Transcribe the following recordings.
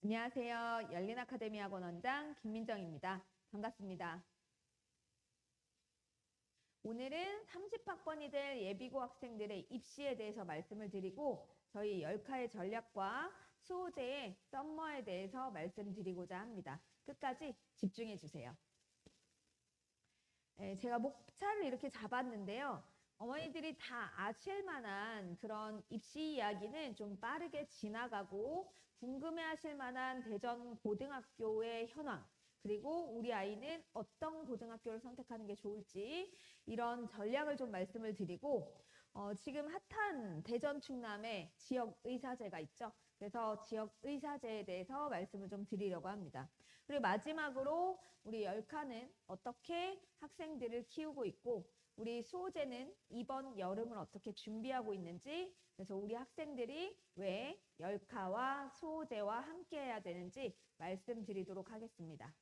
안녕하세요. 열린아카데미 학원 원장 김민정입니다. 반갑습니다. 오늘은 30학번이 될 예비고 학생들의 입시에 대해서 말씀을 드리고 저희 열카의 전략과 수호제의 썸머에 대해서 말씀드리고자 합니다. 끝까지 집중해 주세요. 제가 목차를 이렇게 잡았는데요. 어머니들이 다 아실 만한 그런 입시 이야기는 좀 빠르게 지나가고 궁금해하실 만한 대전 고등학교의 현황, 그리고 우리 아이는 어떤 고등학교를 선택하는 게 좋을지 이런 전략을 좀 말씀을 드리고 지금 핫한 대전 충남의 지역 의사제가 있죠. 그래서 지역 의사제에 대해서 말씀을 좀 드리려고 합니다. 그리고 마지막으로 우리 열카는 어떻게 학생들을 키우고 있고 우리 수호제는 이번 여름을 어떻게 준비하고 있는지, 그래서 우리 학생들이 왜 열카와 수호제와 함께 해야 되는지 말씀드리도록 하겠습니다.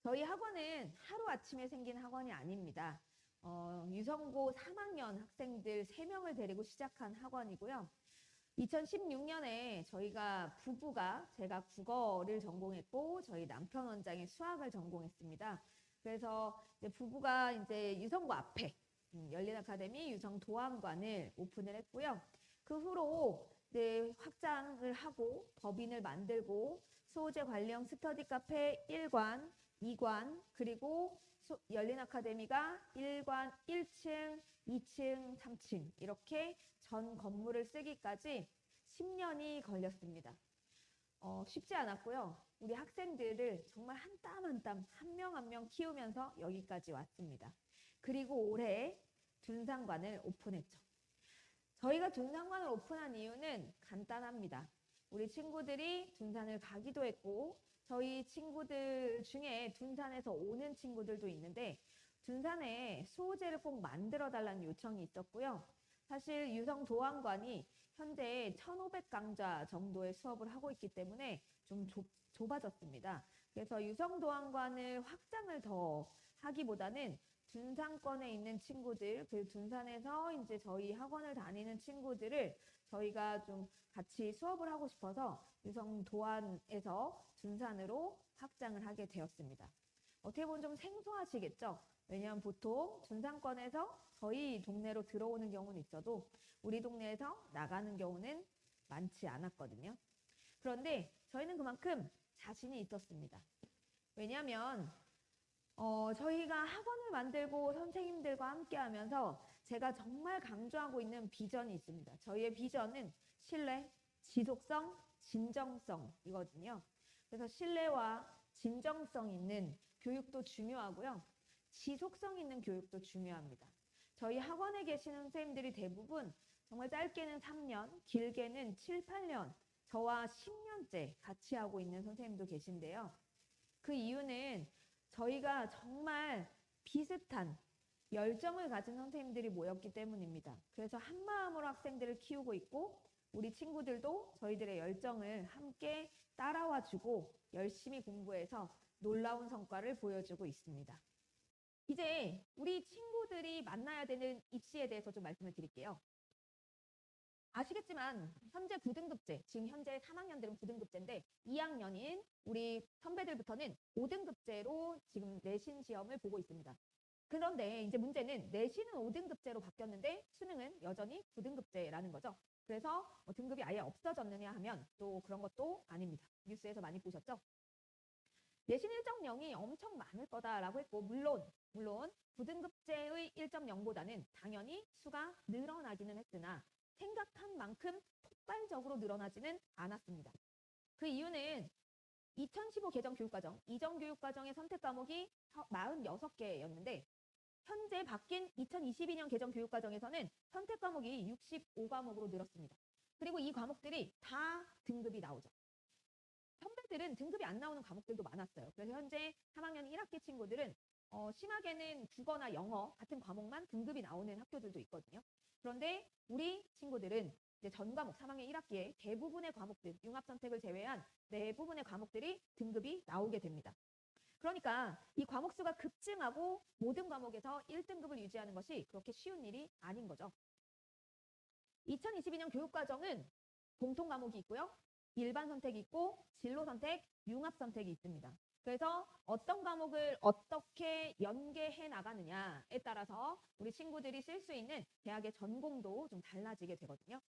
저희 학원은 하루아침에 생긴 학원이 아닙니다. 유성고 3학년 학생들 3명을 데리고 시작한 학원이고요. 2016년에 저희가 부부가 제가 국어를 전공했고 저희 남편 원장이 수학을 전공했습니다. 그래서 이제 부부가 이제 유성고 앞에 열린아카데미 유성도안관을 오픈을 했고요. 그 후로 이제 확장을 하고 법인을 만들고 수호제 관련 스터디 카페 1관, 2관, 그리고 열린아카데미가 1관 1층, 2층, 3층 이렇게 전 건물을 쓰기까지 10년이 걸렸습니다. 쉽지 않았고요. 우리 학생들을 정말 한 땀 한 땀, 한 명 한 명 키우면서 여기까지 왔습니다. 그리고 올해 둔산관을 오픈했죠. 저희가 둔산관을 오픈한 이유는 간단합니다. 우리 친구들이 둔산을 가기도 했고 저희 친구들 중에 둔산에서 오는 친구들도 있는데 둔산에 수호제를 꼭 만들어 달라는 요청이 있었고요. 사실 유성도안관이 현재 1,500강좌 정도의 수업을 하고 있기 때문에 좀 좁아졌습니다. 그래서 유성도안관을 확장을 더 하기보다는 둔산권에 있는 친구들, 그 둔산에서 이제 저희 학원을 다니는 친구들을 저희가 좀 같이 수업을 하고 싶어서 유성도안에서 둔산으로 확장을 하게 되었습니다. 어떻게 보면 좀 생소하시겠죠? 왜냐하면 보통 둔산권에서 저희 동네로 들어오는 경우는 있어도 우리 동네에서 나가는 경우는 많지 않았거든요. 그런데 저희는 그만큼 자신이 있었습니다. 왜냐하면 저희가 학원을 만들고 선생님들과 함께 하면서 제가 정말 강조하고 있는 비전이 있습니다. 저희의 비전은 신뢰, 지속성, 진정성이거든요. 그래서 신뢰와 진정성 있는 교육도 중요하고요. 지속성 있는 교육도 중요합니다. 저희 학원에 계시는 선생님들이 대부분 정말 짧게는 3년, 길게는 7, 8년, 저와 10년째 같이 하고 있는 선생님도 계신데요. 그 이유는 저희가 정말 비슷한 열정을 가진 선생님들이 모였기 때문입니다. 그래서 한 마음으로 학생들을 키우고 있고 우리 친구들도 저희들의 열정을 함께 따라와 주고 열심히 공부해서 놀라운 성과를 보여주고 있습니다. 이제 우리 친구들이 만나야 되는 입시에 대해서 좀 말씀을 드릴게요. 아시겠지만 현재 9등급제, 지금 현재 3학년들은 9등급제인데 2학년인 우리 선배들부터는 5등급제로 지금 내신 시험을 보고 있습니다. 그런데 이제 문제는 내신은 5등급제로 바뀌었는데 수능은 여전히 9등급제라는 거죠. 그래서 등급이 아예 없어졌느냐 하면 또 그런 것도 아닙니다. 뉴스에서 많이 보셨죠? 내신 1.0이 엄청 많을 거다라고 했고 물론 9등급제의 1.0보다는 당연히 수가 늘어나기는 했으나 생각한 만큼 폭발적으로 늘어나지는 않았습니다. 그 이유는 2015 개정 교육과정, 이전 교육과정의 선택 과목이 46개였는데 현재 바뀐 2022년 개정 교육과정에서는 선택 과목이 65과목으로 늘었습니다. 그리고 이 과목들이 다 등급이 나오죠. 선배들은 등급이 안 나오는 과목들도 많았어요. 그래서 현재 3학년 1학기 친구들은 심하게는 국어나 영어 같은 과목만 등급이 나오는 학교들도 있거든요. 그런데 우리 친구들은 이제 전 과목 3학년 1학기에 대부분의 과목들, 융합선택을 제외한 대부분의 과목들이 등급이 나오게 됩니다. 그러니까 이 과목 수가 급증하고 모든 과목에서 1등급을 유지하는 것이 그렇게 쉬운 일이 아닌 거죠. 2022년 교육과정은 공통 과목이 있고요. 일반 선택이 있고 진로 선택, 융합 선택이 있습니다. 그래서 어떤 과목을 어떻게 연계해 나가느냐에 따라서 우리 친구들이 쓸 수 있는 대학의 전공도 좀 달라지게 되거든요.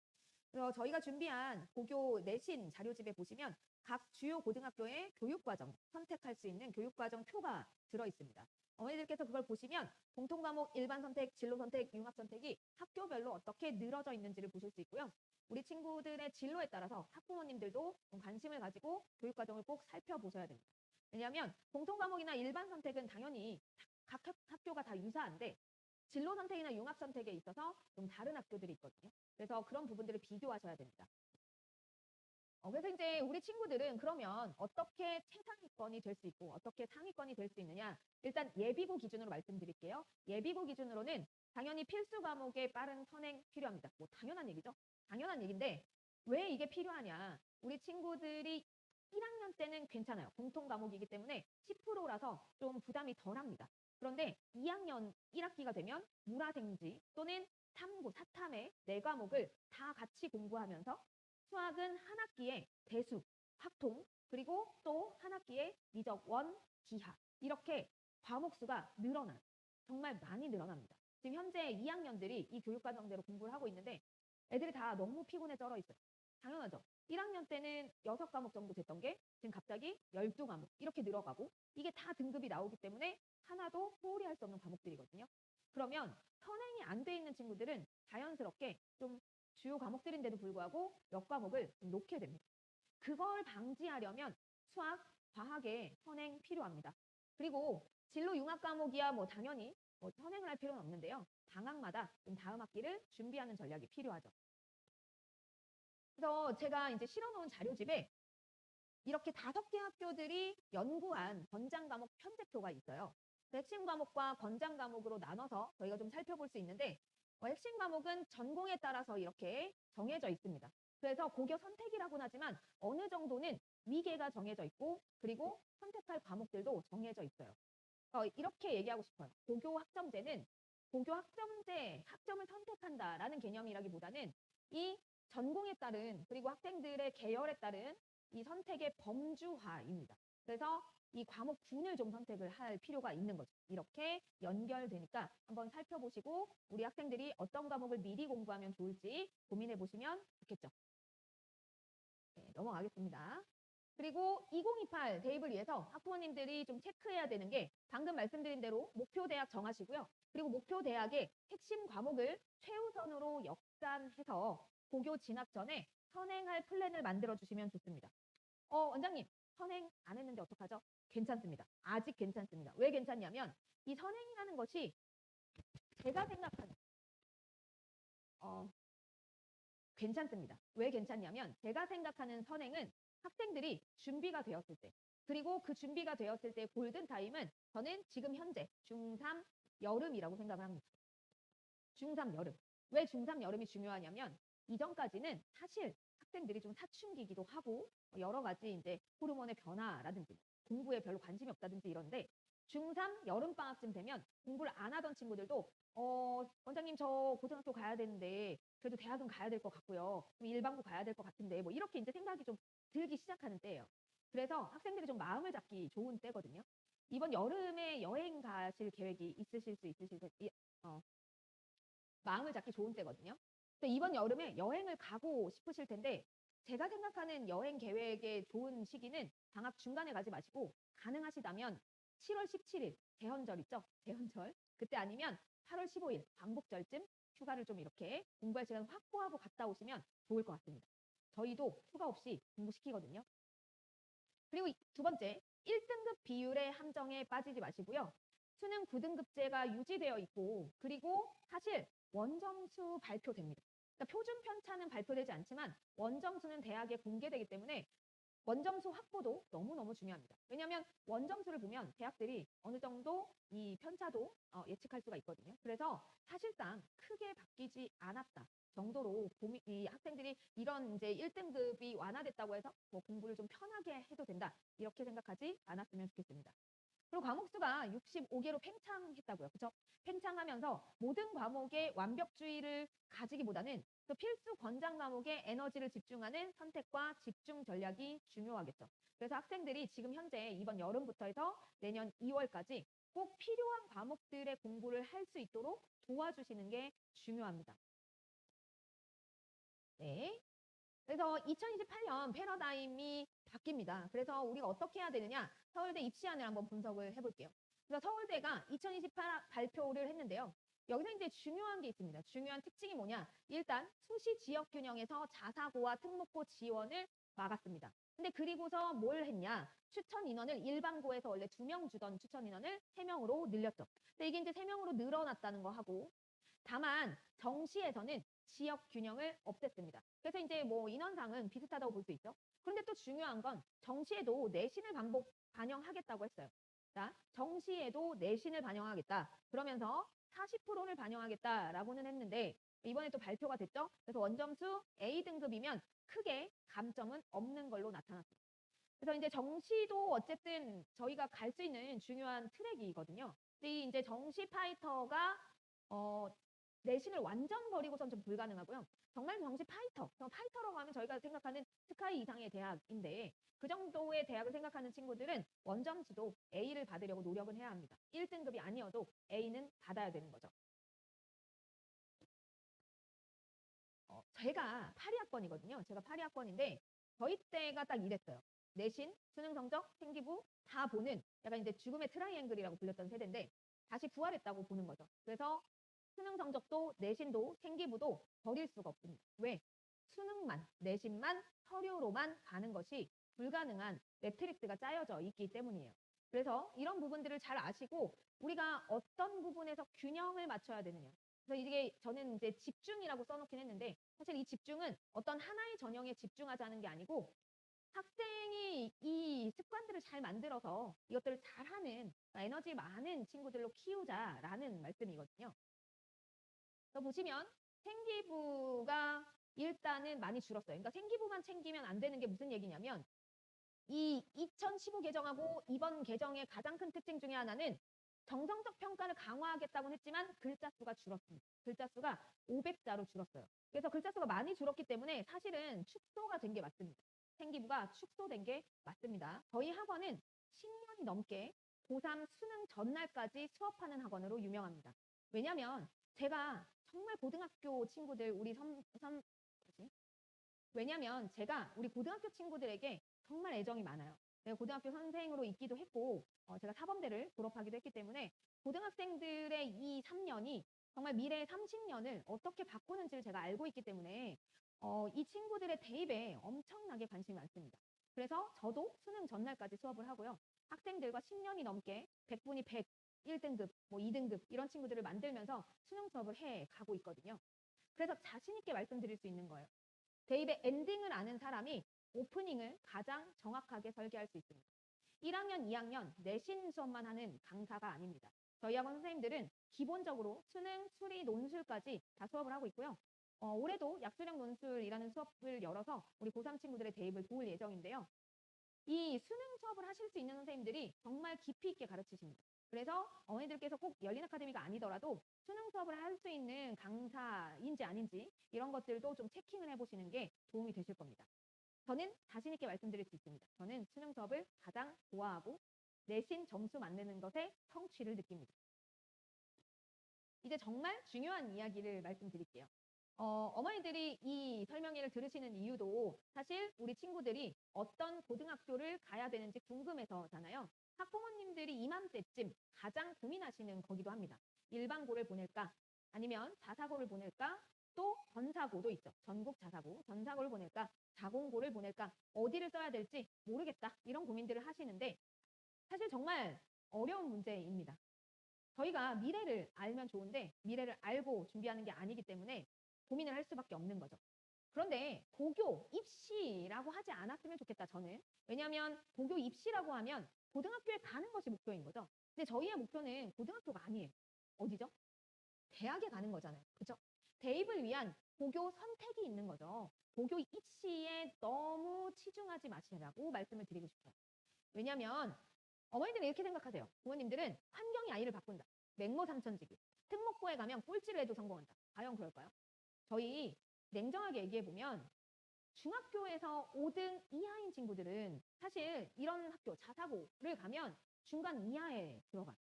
그래서 저희가 준비한 고교 내신 자료집에 보시면 각 주요 고등학교의 교육과정 선택할 수 있는 교육과정 표가 들어있습니다. 어머니들께서 그걸 보시면 공통과목 일반 선택, 진로 선택, 융합 선택이 학교별로 어떻게 늘어져 있는지를 보실 수 있고요. 우리 친구들의 진로에 따라서 학부모님들도 좀 관심을 가지고 교육과정을 꼭 살펴보셔야 됩니다. 왜냐하면 공통과목이나 일반 선택은 당연히 각 학교가 다 유사한데 진로 선택이나 융합 선택에 있어서 좀 다른 학교들이 있거든요. 그래서 그런 부분들을 비교하셔야 됩니다. 그래서 이제 우리 친구들은 그러면 어떻게 최상위권이 될 수 있고 어떻게 상위권이 될 수 있느냐. 일단 예비고 기준으로 말씀드릴게요. 예비고 기준으로는 당연히 필수 과목의 빠른 선행 필요합니다. 뭐 당연한 얘기죠. 당연한 얘기인데 왜 이게 필요하냐. 우리 친구들이 1학년 때는 괜찮아요. 공통 과목이기 때문에 10%라서 좀 부담이 덜합니다. 그런데 2학년 1학기가 되면 물화생지 또는 탐구, 사탐의 4과목을 다 같이 공부하면서 수학은 한 학기에 대수, 확통, 그리고 또 한 학기에 미적, 원, 기하 이렇게 과목 수가 늘어나요. 정말 많이 늘어납니다. 지금 현재 2학년들이 이 교육과정대로 공부를 하고 있는데 애들이 다 너무 피곤에 쩔어 있어요. 당연하죠. 1학년 때는 6과목 정도 됐던 게 지금 갑자기 12과목 이렇게 늘어가고 이게 다 등급이 나오기 때문에 하나도 소홀히 할 수 없는 과목들이거든요. 그러면 선행이 안 돼 있는 친구들은 자연스럽게 좀 주요 과목들인데도 불구하고 몇 과목을 좀 놓게 됩니다. 그걸 방지하려면 수학, 과학에 선행 필요합니다. 그리고 진로 융합 과목이야 뭐 당연히 뭐 선행을 할 필요는 없는데요. 방학마다 좀 다음 학기를 준비하는 전략이 필요하죠. 그래서 제가 이제 실어놓은 자료집에 이렇게 5개 학교들이 연구한 권장 과목 편제표가 있어요. 핵심 과목과 권장 과목으로 나눠서 저희가 좀 살펴볼 수 있는데 핵심 과목은 전공에 따라서 이렇게 정해져 있습니다. 그래서 고교 선택이라고는 하지만 어느 정도는 위계가 정해져 있고 그리고 선택할 과목들도 정해져 있어요. 이렇게 얘기하고 싶어요. 고교 학점제는 고교 학점제, 학점을 선택한다라는 개념이라기보다는 이 전공에 따른 그리고 학생들의 계열에 따른 이 선택의 범주화입니다. 그래서 이 과목군을 좀 선택을 할 필요가 있는 거죠. 이렇게 연결되니까 한번 살펴보시고 우리 학생들이 어떤 과목을 미리 공부하면 좋을지 고민해 보시면 좋겠죠. 네, 넘어가겠습니다. 그리고 2028 대입을 위해서 학부모님들이 좀 체크해야 되는 게 방금 말씀드린 대로 목표 대학 정하시고요. 그리고 목표 대학의 핵심 과목을 최우선으로 역산해서 고교 진학 전에 선행할 플랜을 만들어 주시면 좋습니다. 원장님, 선행 안 했는데 어떡하죠? 괜찮습니다. 아직 괜찮습니다. 왜 괜찮냐면 이 선행이라는 것이 제가 생각하는 괜찮습니다. 왜 괜찮냐면 제가 생각하는 선행은 학생들이 준비가 되었을 때 그리고 그 준비가 되었을 때 골든타임은 저는 지금 현재 중3 여름이라고 생각을 합니다. 중3 여름. 왜 중3 여름이 중요하냐면 이전까지는 사실 학생들이 좀 사춘기이기도 하고 여러 가지 이제 호르몬의 변화라든지 공부에 별로 관심이 없다든지 이런데 중3 여름방학쯤 되면 공부를 안 하던 친구들도 원장님 저 고등학교 가야 되는데 그래도 대학은 가야 될 것 같고요. 일반고 가야 될 것 같은데 뭐 이렇게 이제 생각이 좀 들기 시작하는 때예요. 그래서 학생들이 좀 마음을 잡기 좋은 때거든요. 이번 여름에 여행 가실 계획이 있으실 수 있으실 마음을 잡기 좋은 때거든요. 이번 여름에 여행을 가고 싶으실 텐데 제가 생각하는 여행 계획의 좋은 시기는 방학 중간에 가지 마시고 가능하시다면 7월 17일 대헌절 있죠? 대헌절. 그때 아니면 8월 15일 광복절쯤 휴가를 좀 이렇게 공부할 시간 확보하고 갔다 오시면 좋을 것 같습니다. 저희도 휴가 없이 공부시키거든요. 그리고 두 번째, 1등급 비율의 함정에 빠지지 마시고요. 수능 9등급제가 유지되어 있고 그리고 사실 원점수 발표됩니다. 그러니까 표준 편차는 발표되지 않지만 원점수는 대학에 공개되기 때문에 원점수 확보도 너무너무 중요합니다. 왜냐하면 원점수를 보면 대학들이 어느 정도 이 편차도 예측할 수가 있거든요. 그래서 사실상 크게 바뀌지 않았다 정도로 이 학생들이 이런 이제 1등급이 완화됐다고 해서 뭐 공부를 좀 편하게 해도 된다 이렇게 생각하지 않았으면 좋겠습니다. 그리고 과목 수가 65개로 팽창했다고요. 그렇죠? 팽창하면서 모든 과목에 완벽주의를 가지기보다는 또 필수 권장 과목에 에너지를 집중하는 선택과 집중 전략이 중요하겠죠. 그래서 학생들이 지금 현재 이번 여름부터 해서 내년 2월까지 꼭 필요한 과목들의 공부를 할 수 있도록 도와주시는 게 중요합니다. 네. 그래서 2028년 패러다임이 바뀝니다. 그래서 우리가 어떻게 해야 되느냐? 서울대 입시안을 한번 분석을 해볼게요. 그래서 서울대가 2028 발표를 했는데요. 여기서 이제 중요한 게 있습니다. 중요한 특징이 뭐냐? 일단 수시 지역 균형에서 자사고와 특목고 지원을 막았습니다. 근데 그리고서 뭘 했냐? 추천 인원을 일반고에서 원래 2명 주던 추천 인원을 3명으로 늘렸죠. 근데 이게 이제 3명으로 늘어났다는 거 하고, 다만 정시에서는 지역 균형을 없앴습니다. 그래서 이제 뭐 인원상은 비슷하다고 볼 수 있죠. 그런데 또 중요한 건 정시에도 내신을 반영하겠다고 했어요. 자, 정시에도 내신을 반영하겠다. 그러면서 40%를 반영하겠다라고는 했는데 이번에 또 발표가 됐죠. 그래서 원점수 A등급이면 크게 감점은 없는 걸로 나타났습니다. 그래서 이제 정시도 어쨌든 저희가 갈 수 있는 중요한 트랙이거든요. 근데 이제 정시 파이터가 내신을 완전 버리고선 좀 불가능하고요. 정말 정시 파이터, 파이터라고 하면 저희가 생각하는 스카이 이상의 대학인데 그 정도의 대학을 생각하는 친구들은 원점수도 A를 받으려고 노력은 해야 합니다. 1등급이 아니어도 A는 받아야 되는 거죠. 제가 82학번이거든요. 제가 82학번인데 저희 때가 딱 이랬어요. 내신, 수능 성적, 생기부 다 보는 약간 이제 죽음의 트라이앵글이라고 불렸던 세대인데 다시 부활했다고 보는 거죠. 그래서 수능 성적도 내신도 생기부도 버릴 수가 없습니다. 왜? 수능만, 내신만, 서류로만 가는 것이 불가능한 매트릭스가 짜여져 있기 때문이에요. 그래서 이런 부분들을 잘 아시고 우리가 어떤 부분에서 균형을 맞춰야 되느냐. 그래서 이게 저는 이제 집중이라고 써놓긴 했는데 사실 이 집중은 어떤 하나의 전형에 집중하자는 게 아니고 학생이 이 습관들을 잘 만들어서 이것들을 잘하는 에너지 많은 친구들로 키우자라는 말씀이거든요. 그래서 보시면 생기부가 일단은 많이 줄었어요. 그러니까 생기부만 챙기면 안 되는 게 무슨 얘기냐면 이 2015 개정하고 이번 개정의 가장 큰 특징 중에 하나는 정성적 평가를 강화하겠다고는 했지만 글자 수가 줄었습니다. 글자 수가 500자로 줄었어요. 그래서 글자 수가 많이 줄었기 때문에 사실은 축소가 된 게 맞습니다. 생기부가 축소된 게 맞습니다. 저희 학원은 10년이 넘게 고3 수능 전날까지 수업하는 학원으로 유명합니다. 왜냐하면 제가 정말 고등학교 친구들 왜냐면 제가 우리 고등학교 친구들에게 정말 애정이 많아요. 내가 고등학교 선생으로 있기도 했고 제가 사범대를 졸업하기도 했기 때문에 고등학생들의 이 3년이 정말 미래의 30년을 어떻게 바꾸는지를 제가 알고 있기 때문에 이 친구들의 대입에 엄청나게 관심이 많습니다. 그래서 저도 수능 전날까지 수업을 하고요. 학생들과 10년이 넘게 100분이 100, 1등급, 뭐 2등급 이런 친구들을 만들면서 수능 수업을 해 가고 있거든요. 그래서 자신 있게 말씀드릴 수 있는 거예요. 대입의 엔딩을 아는 사람이 오프닝을 가장 정확하게 설계할 수 있습니다. 1학년, 2학년 내신 수업만 하는 강사가 아닙니다. 저희 학원 선생님들은 기본적으로 수능, 수리, 논술까지 다 수업을 하고 있고요. 올해도 약수령 논술이라는 수업을 열어서 우리 고3 친구들의 대입을 도울 예정인데요. 이 수능 수업을 하실 수 있는 선생님들이 정말 깊이 있게 가르치십니다. 그래서 어머니들께서 꼭 열린 아카데미가 아니더라도 수능 수업을 할 수 있는 강사인지 아닌지 이런 것들도 좀 체킹을 해보시는 게 도움이 되실 겁니다. 저는 자신 있게 말씀드릴 수 있습니다. 저는 수능 수업을 가장 좋아하고 내신 점수 만드는 것에 성취를 느낍니다. 이제 정말 중요한 이야기를 말씀드릴게요. 어머니들이 이 설명회를 들으시는 이유도 사실 우리 친구들이 어떤 고등학교를 가야 되는지 궁금해서잖아요. 학부모님들이 이맘때쯤 가장 고민하시는 거기도 합니다. 일반고를 보낼까? 아니면 자사고를 보낼까? 또 전사고도 있죠. 전국 자사고, 전사고를 보낼까? 자공고를 보낼까? 어디를 써야 될지 모르겠다. 이런 고민들을 하시는데 사실 정말 어려운 문제입니다. 저희가 미래를 알면 좋은데 미래를 알고 준비하는 게 아니기 때문에 고민을 할 수밖에 없는 거죠. 그런데 고교 입시라고 하지 않았으면 좋겠다, 저는. 왜냐하면 고교 입시라고 하면 고등학교에 가는 것이 목표인 거죠. 근데 저희의 목표는 고등학교가 아니에요. 어디죠? 대학에 가는 거잖아요. 그렇죠? 대입을 위한 고교 선택이 있는 거죠. 고교 입시에 너무 치중하지 마시라고 말씀을 드리고 싶어요. 왜냐하면 어머니들은 이렇게 생각하세요. 부모님들은 환경이 아이를 바꾼다. 맹모 삼천지기. 특목고에 가면 꼴찌를 해도 성공한다. 과연 그럴까요? 저희 냉정하게 얘기해보면 중학교에서 5등 이하인 친구들은 사실 이런 학교, 자사고를 가면 중간 이하에 들어가요.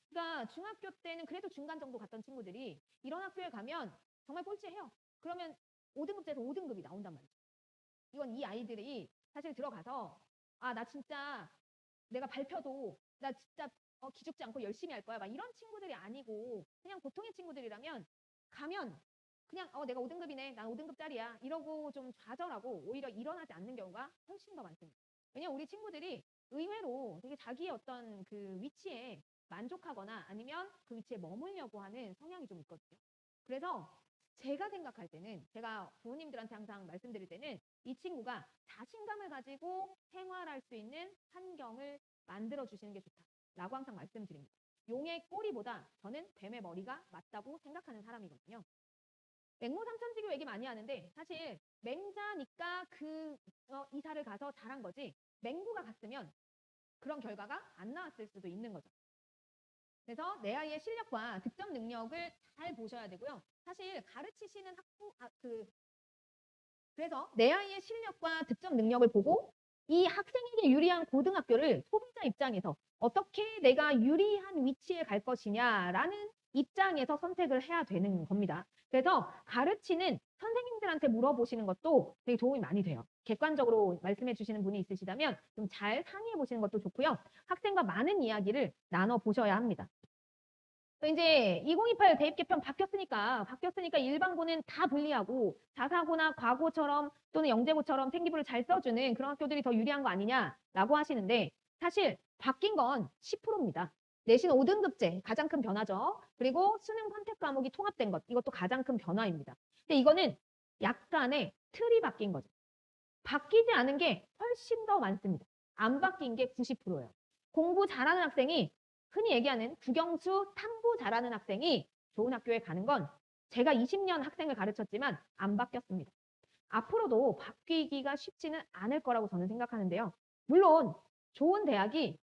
그러니까 중학교 때는 그래도 중간 정도 갔던 친구들이 이런 학교에 가면 정말 꼴찌해요. 그러면 5등급제에서 5등급이 나온단 말이죠. 이건 이 아이들이 사실 들어가서 아, 나 진짜 내가 발표도 나 진짜 기죽지 않고 열심히 할 거야. 막 이런 친구들이 아니고 그냥 보통의 친구들이라면 가면 그냥 내가 5등급이네. 난 5등급짜리야. 이러고 좀 좌절하고 오히려 일어나지 않는 경우가 훨씬 더 많습니다. 왜냐면 우리 친구들이 의외로 되게 자기의 어떤 그 위치에 만족하거나 아니면 그 위치에 머물려고 하는 성향이 좀 있거든요. 그래서 제가 생각할 때는 제가 부모님들한테 항상 말씀드릴 때는 이 친구가 자신감을 가지고 생활할 수 있는 환경을 만들어 주시는 게 좋다라고 항상 말씀드립니다. 용의 꼬리보다 저는 뱀의 머리가 맞다고 생각하는 사람이거든요. 맹모 삼천지교 얘기 많이 하는데 사실 맹자니까 그 이사를 가서 잘한 거지 맹구가 갔으면 그런 결과가 안 나왔을 수도 있는 거죠. 그래서 내 아이의 실력과 득점 능력을 잘 보셔야 되고요. 사실 가르치시는 그래서 내 아이의 실력과 득점 능력을 보고 이 학생에게 유리한 고등학교를 소비자 입장에서 어떻게 내가 유리한 위치에 갈 것이냐라는 입장에서 선택을 해야 되는 겁니다. 그래서 가르치는 선생님들한테 물어보시는 것도 되게 도움이 많이 돼요. 객관적으로 말씀해 주시는 분이 있으시다면 좀 잘 상의해 보시는 것도 좋고요. 학생과 많은 이야기를 나눠 보셔야 합니다. 이제 2028 대입 개편 바뀌었으니까 일반고는 다 분리하고 자사고나 과고처럼 또는 영재고처럼 생기부를 잘 써주는 그런 학교들이 더 유리한 거 아니냐라고 하시는데 사실 바뀐 건 10%입니다. 내신 5등급제 가장 큰 변화죠. 그리고 수능 선택 과목이 통합된 것 이것도 가장 큰 변화입니다. 근데 이거는 약간의 틀이 바뀐 거죠. 바뀌지 않은 게 훨씬 더 많습니다. 안 바뀐 게 90%예요. 공부 잘하는 학생이 흔히 얘기하는 국영수 탐구 잘하는 학생이 좋은 학교에 가는 건 제가 20년 학생을 가르쳤지만 안 바뀌었습니다. 앞으로도 바뀌기가 쉽지는 않을 거라고 저는 생각하는데요. 물론 좋은 대학이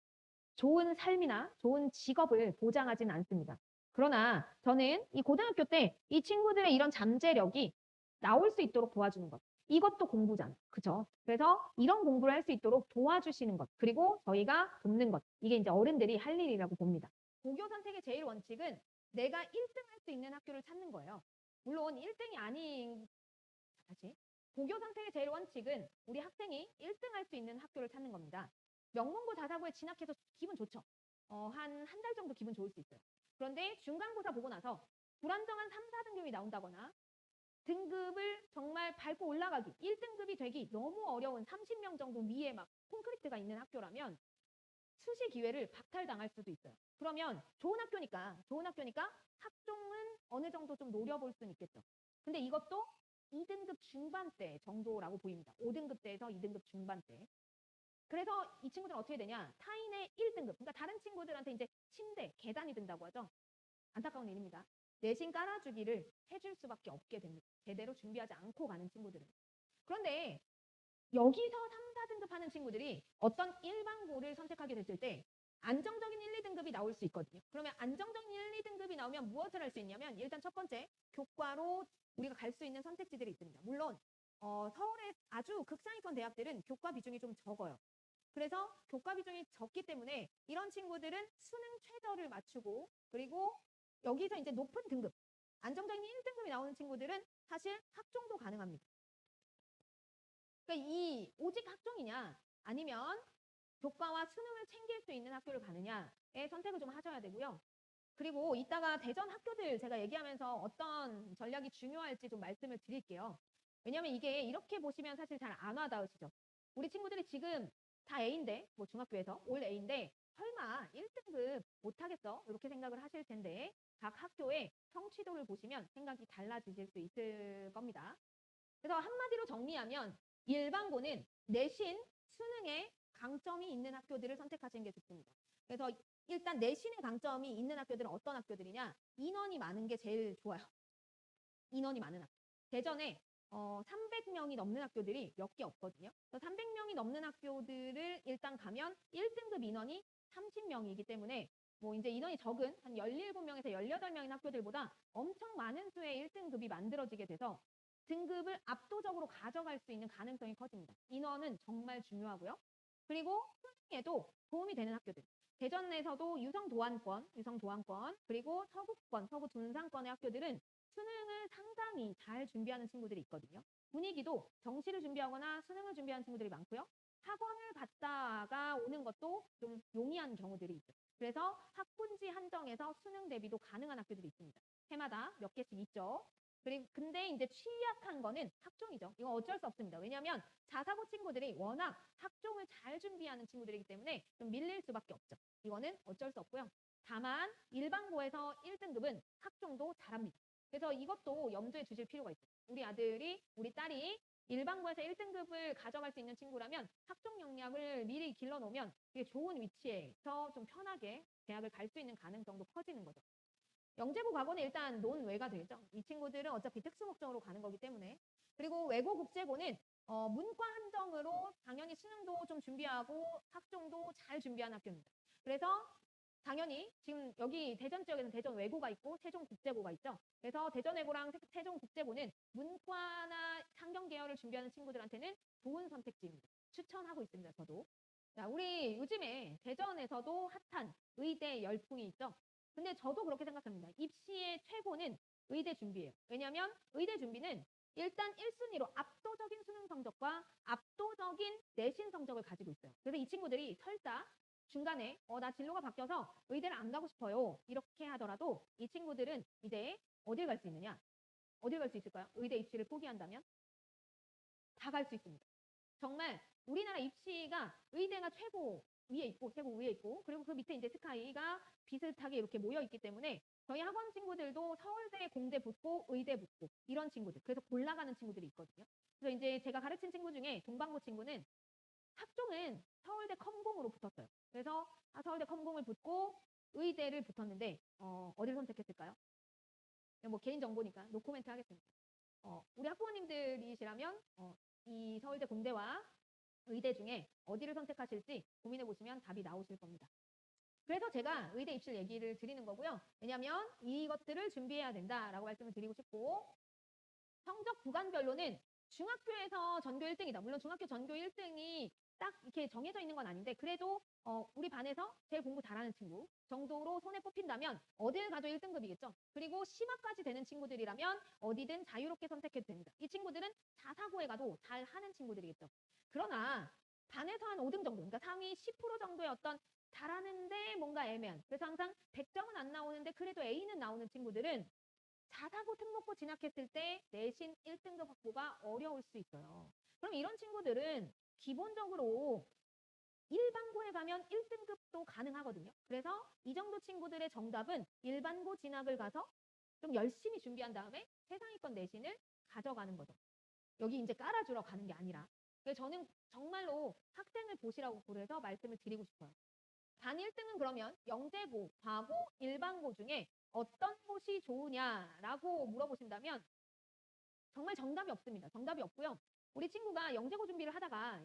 좋은 삶이나 좋은 직업을 보장하지는 않습니다. 그러나 저는 이 고등학교 때 이 친구들의 이런 잠재력이 나올 수 있도록 도와주는 것. 이것도 공부잖아. 그죠? 그래서 이런 공부를 할 수 있도록 도와주시는 것. 그리고 저희가 돕는 것. 이게 이제 어른들이 할 일이라고 봅니다. 고교 선택의 제일 원칙은 내가 1등 할 수 있는 학교를 찾는 거예요. 물론 1등이 아닌, 다시. 고교 선택의 제일 원칙은 우리 학생이 1등 할 수 있는 학교를 찾는 겁니다. 명문고 자사고에 진학해서 기분 좋죠. 한 달 정도 기분 좋을 수 있어요. 그런데 중간고사 보고 나서 불안정한 3, 4등급이 나온다거나 등급을 정말 밟고 올라가기, 1등급이 되기 너무 어려운 30명 정도 위에 막 콘크리트가 있는 학교라면 수시 기회를 박탈당할 수도 있어요. 그러면 좋은 학교니까 학종은 어느 정도 좀 노려볼 수는 있겠죠. 근데 이것도 2등급 중반대 정도라고 보입니다. 5등급대에서 2등급 중반대. 그래서 이 친구들은 어떻게 되냐? 타인의 1등급, 그러니까 다른 친구들한테 이제 침대, 계단이 된다고 하죠. 안타까운 일입니다. 내신 깔아주기를 해줄 수밖에 없게 됩니다. 제대로 준비하지 않고 가는 친구들은. 그런데 여기서 3, 4등급 하는 친구들이 어떤 일반고를 선택하게 됐을 때 안정적인 1, 2등급이 나올 수 있거든요. 그러면 안정적인 1, 2등급이 나오면 무엇을 할 수 있냐면 일단 첫 번째, 교과로 우리가 갈 수 있는 선택지들이 있습니다. 물론 서울의 아주 극상위권 대학들은 교과 비중이 좀 적어요. 그래서 교과 비중이 적기 때문에 이런 친구들은 수능 최저를 맞추고 그리고 여기서 이제 높은 등급, 안정적인 1등급이 나오는 친구들은 사실 학종도 가능합니다. 그러니까 이 오직 학종이냐 아니면 교과와 수능을 챙길 수 있는 학교를 가느냐의 선택을 좀 하셔야 되고요. 그리고 이따가 대전 학교들 제가 얘기하면서 어떤 전략이 중요할지 좀 말씀을 드릴게요. 왜냐면 이게 이렇게 보시면 사실 잘 안 와닿으시죠. 우리 친구들이 지금 다 A인데, 뭐 중학교에서 올 A인데 설마 1등급 못하겠어? 이렇게 생각을 하실 텐데 각 학교의 성취도를 보시면 생각이 달라지실 수 있을 겁니다. 그래서 한마디로 정리하면 일반고는 내신, 수능에 강점이 있는 학교들을 선택하시는 게 좋습니다. 그래서 일단 내신의 강점이 있는 학교들은 어떤 학교들이냐? 인원이 많은 게 제일 좋아요. 인원이 많은 학교. 대전에 300명이 넘는 학교들이 몇 개 없거든요. 그래서 300명이 넘는 학교들을 일단 가면 1등급 인원이 30명이기 때문에 뭐 이제 인원이 적은 한 17명에서 18명인 학교들보다 엄청 많은 수의 1등급이 만들어지게 돼서 등급을 압도적으로 가져갈 수 있는 가능성이 커집니다. 인원은 정말 중요하고요. 그리고 수능에도 도움이 되는 학교들. 대전에서도 유성도안권, 그리고 서구권, 서구둔상권의 학교들은 수능을 상당히 잘 준비하는 친구들이 있거든요. 분위기도 정시를 준비하거나 수능을 준비하는 친구들이 많고요. 학원을 갔다가 오는 것도 좀 용이한 경우들이 있죠. 그래서 학군지 한정에서 수능 대비도 가능한 학교들이 있습니다. 해마다 몇 개씩 있죠. 그리고 근데 이제 취약한 거는 학종이죠. 이건 어쩔 수 없습니다. 왜냐하면 자사고 친구들이 워낙 학종을 잘 준비하는 친구들이기 때문에 좀 밀릴 수밖에 없죠. 이거는 어쩔 수 없고요. 다만 일반고에서 1등급은 학종도 잘합니다. 그래서 이것도 염두에 두실 필요가 있어요. 우리 아들이, 우리 딸이 일반고에서 1등급을 가져갈 수 있는 친구라면 학종 역량을 미리 길러놓으면 되게 좋은 위치에서 좀 편하게 대학을 갈 수 있는 가능성도 커지는 거죠. 영재고 과거는 일단 논외가 되겠죠. 이 친구들은 어차피 특수 목적으로 가는 거기 때문에. 그리고 외고 국제고는 문과 한정으로 당연히 수능도 좀 준비하고 학종도 잘 준비한 학교입니다. 그래서 당연히 지금 여기 대전 지역에는 대전 외고가 있고 세종 국제고가 있죠. 그래서 대전 외고랑 세종 국제고는 문과나 상경 계열을 준비하는 친구들한테는 좋은 선택지입니다. 추천하고 있습니다. 저도. 자, 우리 요즘에 대전에서도 핫한 의대 열풍이 있죠. 근데 저도 그렇게 생각합니다. 입시의 최고는 의대 준비예요. 왜냐하면 의대 준비는 일단 1순위로 압도적인 수능 성적과 압도적인 내신 성적을 가지고 있어요. 그래서 이 친구들이 설사 중간에 나 진로가 바뀌어서 의대를 안 가고 싶어요. 이렇게 하더라도 이 친구들은 이제 어딜 갈 수 있느냐? 어딜 갈 수 있을까요? 의대 입시를 포기한다면? 다 갈 수 있습니다. 정말 우리나라 입시가 의대가 최고 위에 있고 최고 위에 있고 그리고 그 밑에 이제 스카이가 비슷하게 이렇게 모여 있기 때문에 저희 학원 친구들도 서울대 공대 붙고 의대 붙고 이런 친구들 그래서 골라가는 친구들이 있거든요. 그래서 이제 제가 가르친 친구 중에 동방고 친구는 학종은 서울대 컴공으로 붙었어요. 그래서 서울대 컴공을 붙고 의대를 붙었는데 어디를 선택했을까요? 뭐 개인 정보니까 노코멘트 하겠습니다. 우리 학부모님들이시라면 이 서울대 공대와 의대 중에 어디를 선택하실지 고민해 보시면 답이 나오실 겁니다. 그래서 제가 의대 입시를 얘기를 드리는 거고요. 왜냐하면 이것들을 준비해야 된다라고 말씀을 드리고 싶고 성적 구간별로는 중학교에서 전교 1등이다. 물론 중학교 전교 1등이 딱 이렇게 정해져 있는 건 아닌데 그래도 우리 반에서 제일 공부 잘하는 친구 정도로 손에 뽑힌다면 어딜 가도 1등급이겠죠. 그리고 심화까지 되는 친구들이라면 어디든 자유롭게 선택해도 됩니다. 이 친구들은 자사고에 가도 잘하는 친구들이겠죠. 그러나 반에서 한 5등 정도, 그러니까 상위 10% 정도의 어떤 잘하는데 뭔가 애매한 그래서 항상 100점은 안 나오는데 그래도 A는 나오는 친구들은 자사고 특목고 진학했을 때 내신 1등급 확보가 어려울 수 있어요. 그럼 이런 친구들은 기본적으로 일반고에 가면 1등급도 가능하거든요. 그래서 이 정도 친구들의 정답은 일반고 진학을 가서 좀 열심히 준비한 다음에 최상위권 내신을 가져가는 거죠. 여기 이제 깔아주러 가는 게 아니라. 그래서 저는 정말로 학생을 보시라고 그래서 말씀을 드리고 싶어요. 반 1등은 그러면 영재고, 과고, 일반고 중에 어떤 곳이 좋으냐라고 물어보신다면 정말 정답이 없습니다. 정답이 없고요. 우리 친구가 영재고 준비를 하다가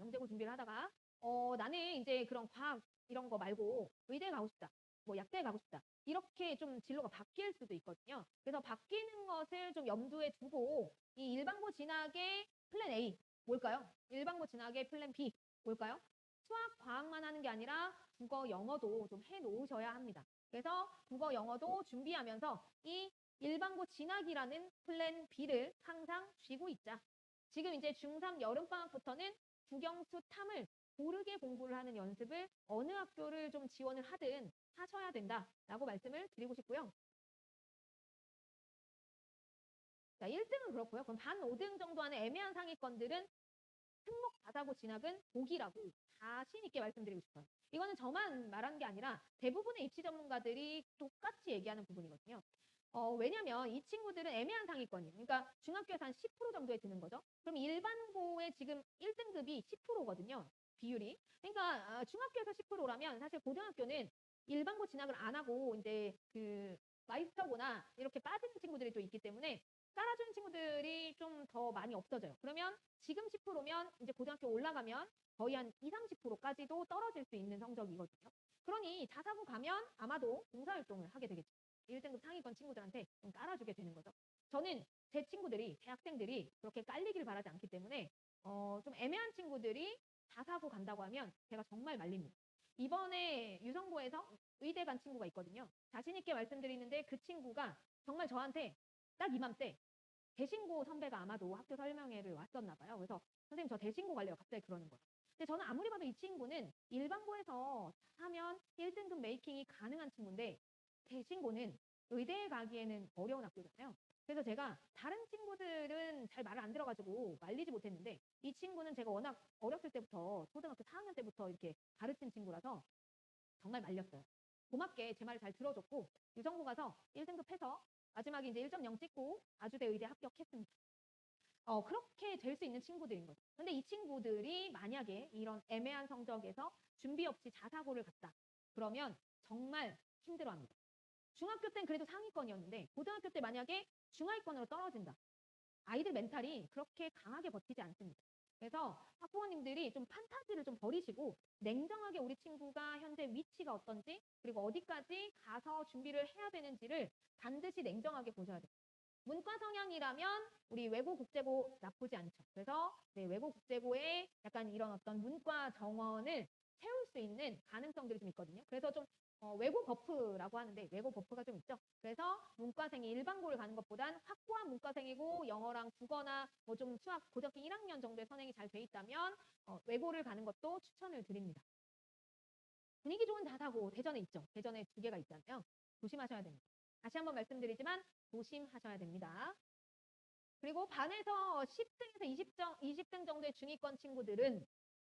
나는 이제 그런 과학 이런 거 말고 의대 가고 싶다. 뭐 약대 가고 싶다. 이렇게 좀 진로가 바뀔 수도 있거든요. 그래서 바뀌는 것을 좀 염두에 두고 이 일반고 진학의 플랜 A 뭘까요? 일반고 진학의 플랜 B 뭘까요? 수학, 과학만 하는 게 아니라 국어, 영어도 좀 해놓으셔야 합니다. 그래서 국어, 영어도 준비하면서 이 일반고 진학이라는 플랜 B를 항상 쥐고 있자. 지금 이제 중3 여름방학부터는 국영수 탐을 고르게 공부를 하는 연습을 어느 학교를 좀 지원을 하든 하셔야 된다라고 말씀을 드리고 싶고요. 자, 1등은 그렇고요. 그럼 반 5등 정도 하는 애매한 상위권들은 특목 자사고 진학은 복이라고 자신 있게 말씀드리고 싶어요. 이거는 저만 말하는 게 아니라 대부분의 입시 전문가들이 똑같이 얘기하는 부분이거든요. 왜냐면 이 친구들은 애매한 상위권이에요. 그러니까 중학교에서 한 10% 정도에 드는 거죠. 그럼 일반고의 지금 1등급이 10%거든요. 비율이. 그러니까 중학교에서 10%라면 사실 고등학교는 일반고 진학을 안 하고 이제 그 마이스터고나 이렇게 빠지는 친구들이 또 있기 때문에 깔아주는 친구들이 좀 더 많이 없어져요. 그러면 지금 10%면 이제 고등학교 올라가면 거의 한 20, 30%까지도 떨어질 수 있는 성적이거든요. 그러니 자사고 가면 아마도 봉사활동을 하게 되겠죠. 1등급 상위권 친구들한테 좀 깔아주게 되는 거죠. 저는 제 친구들이, 대학생들이 그렇게 깔리기를 바라지 않기 때문에 좀 애매한 친구들이 자사고 간다고 하면 제가 정말 말립니다. 이번에 유성고에서 의대 간 친구가 있거든요. 자신 있게 말씀드리는데 그 친구가 정말 저한테 딱 이맘때 대신고 선배가 아마도 학교 설명회를 왔었나 봐요. 그래서 선생님 저 대신고 갈래요. 갑자기 그러는 거예요. 근데 저는 아무리 봐도 이 친구는 일반고에서 하면 1등급 메이킹이 가능한 친구인데 대신고는 의대에 가기에는 어려운 학교잖아요. 그래서 제가 다른 친구들은 잘 말을 안 들어가지고 말리지 못했는데 이 친구는 제가 워낙 어렸을 때부터 초등학교 4학년 때부터 이렇게 가르친 친구라서 정말 말렸어요. 고맙게 제 말을 잘 들어줬고 유성고 가서 1등급 해서 마지막에 이제 1.0 찍고 아주대 의대 합격했습니다. 그렇게 될 수 있는 친구들인 거죠. 근데 이 친구들이 만약에 이런 애매한 성적에서 준비 없이 자사고를 갔다. 그러면 정말 힘들어합니다. 중학교 때는 그래도 상위권이었는데 고등학교 때 만약에 중하위권으로 떨어진다. 아이들 멘탈이 그렇게 강하게 버티지 않습니다. 그래서 학부모님들이 좀 판타지를 좀 버리시고 냉정하게 우리 친구가 현재 위치가 어떤지 그리고 어디까지 가서 준비를 해야 되는지를 반드시 냉정하게 보셔야 돼요. 문과 성향이라면 우리 외고 국제고 나쁘지 않죠. 그래서 네, 외고 국제고에 약간 이런 어떤 문과 정원을 채울 수 있는 가능성들이 좀 있거든요. 그래서 좀 외고 버프라고 하는데 외고 버프가 좀 있죠. 그래서 문과생이 일반고를 가는 것보단 확고한 문과생이고 영어랑 국어나 뭐 좀 수학 고등학교 1학년 정도의 선행이 잘 돼 있다면 외고를 가는 것도 추천을 드립니다. 분위기 좋은 자사고 대전에 있죠. 대전에 2개가 있잖아요. 조심하셔야 됩니다. 다시 한번 말씀드리지만 조심하셔야 됩니다. 그리고 반에서 10등에서 20등 정도의 중위권 친구들은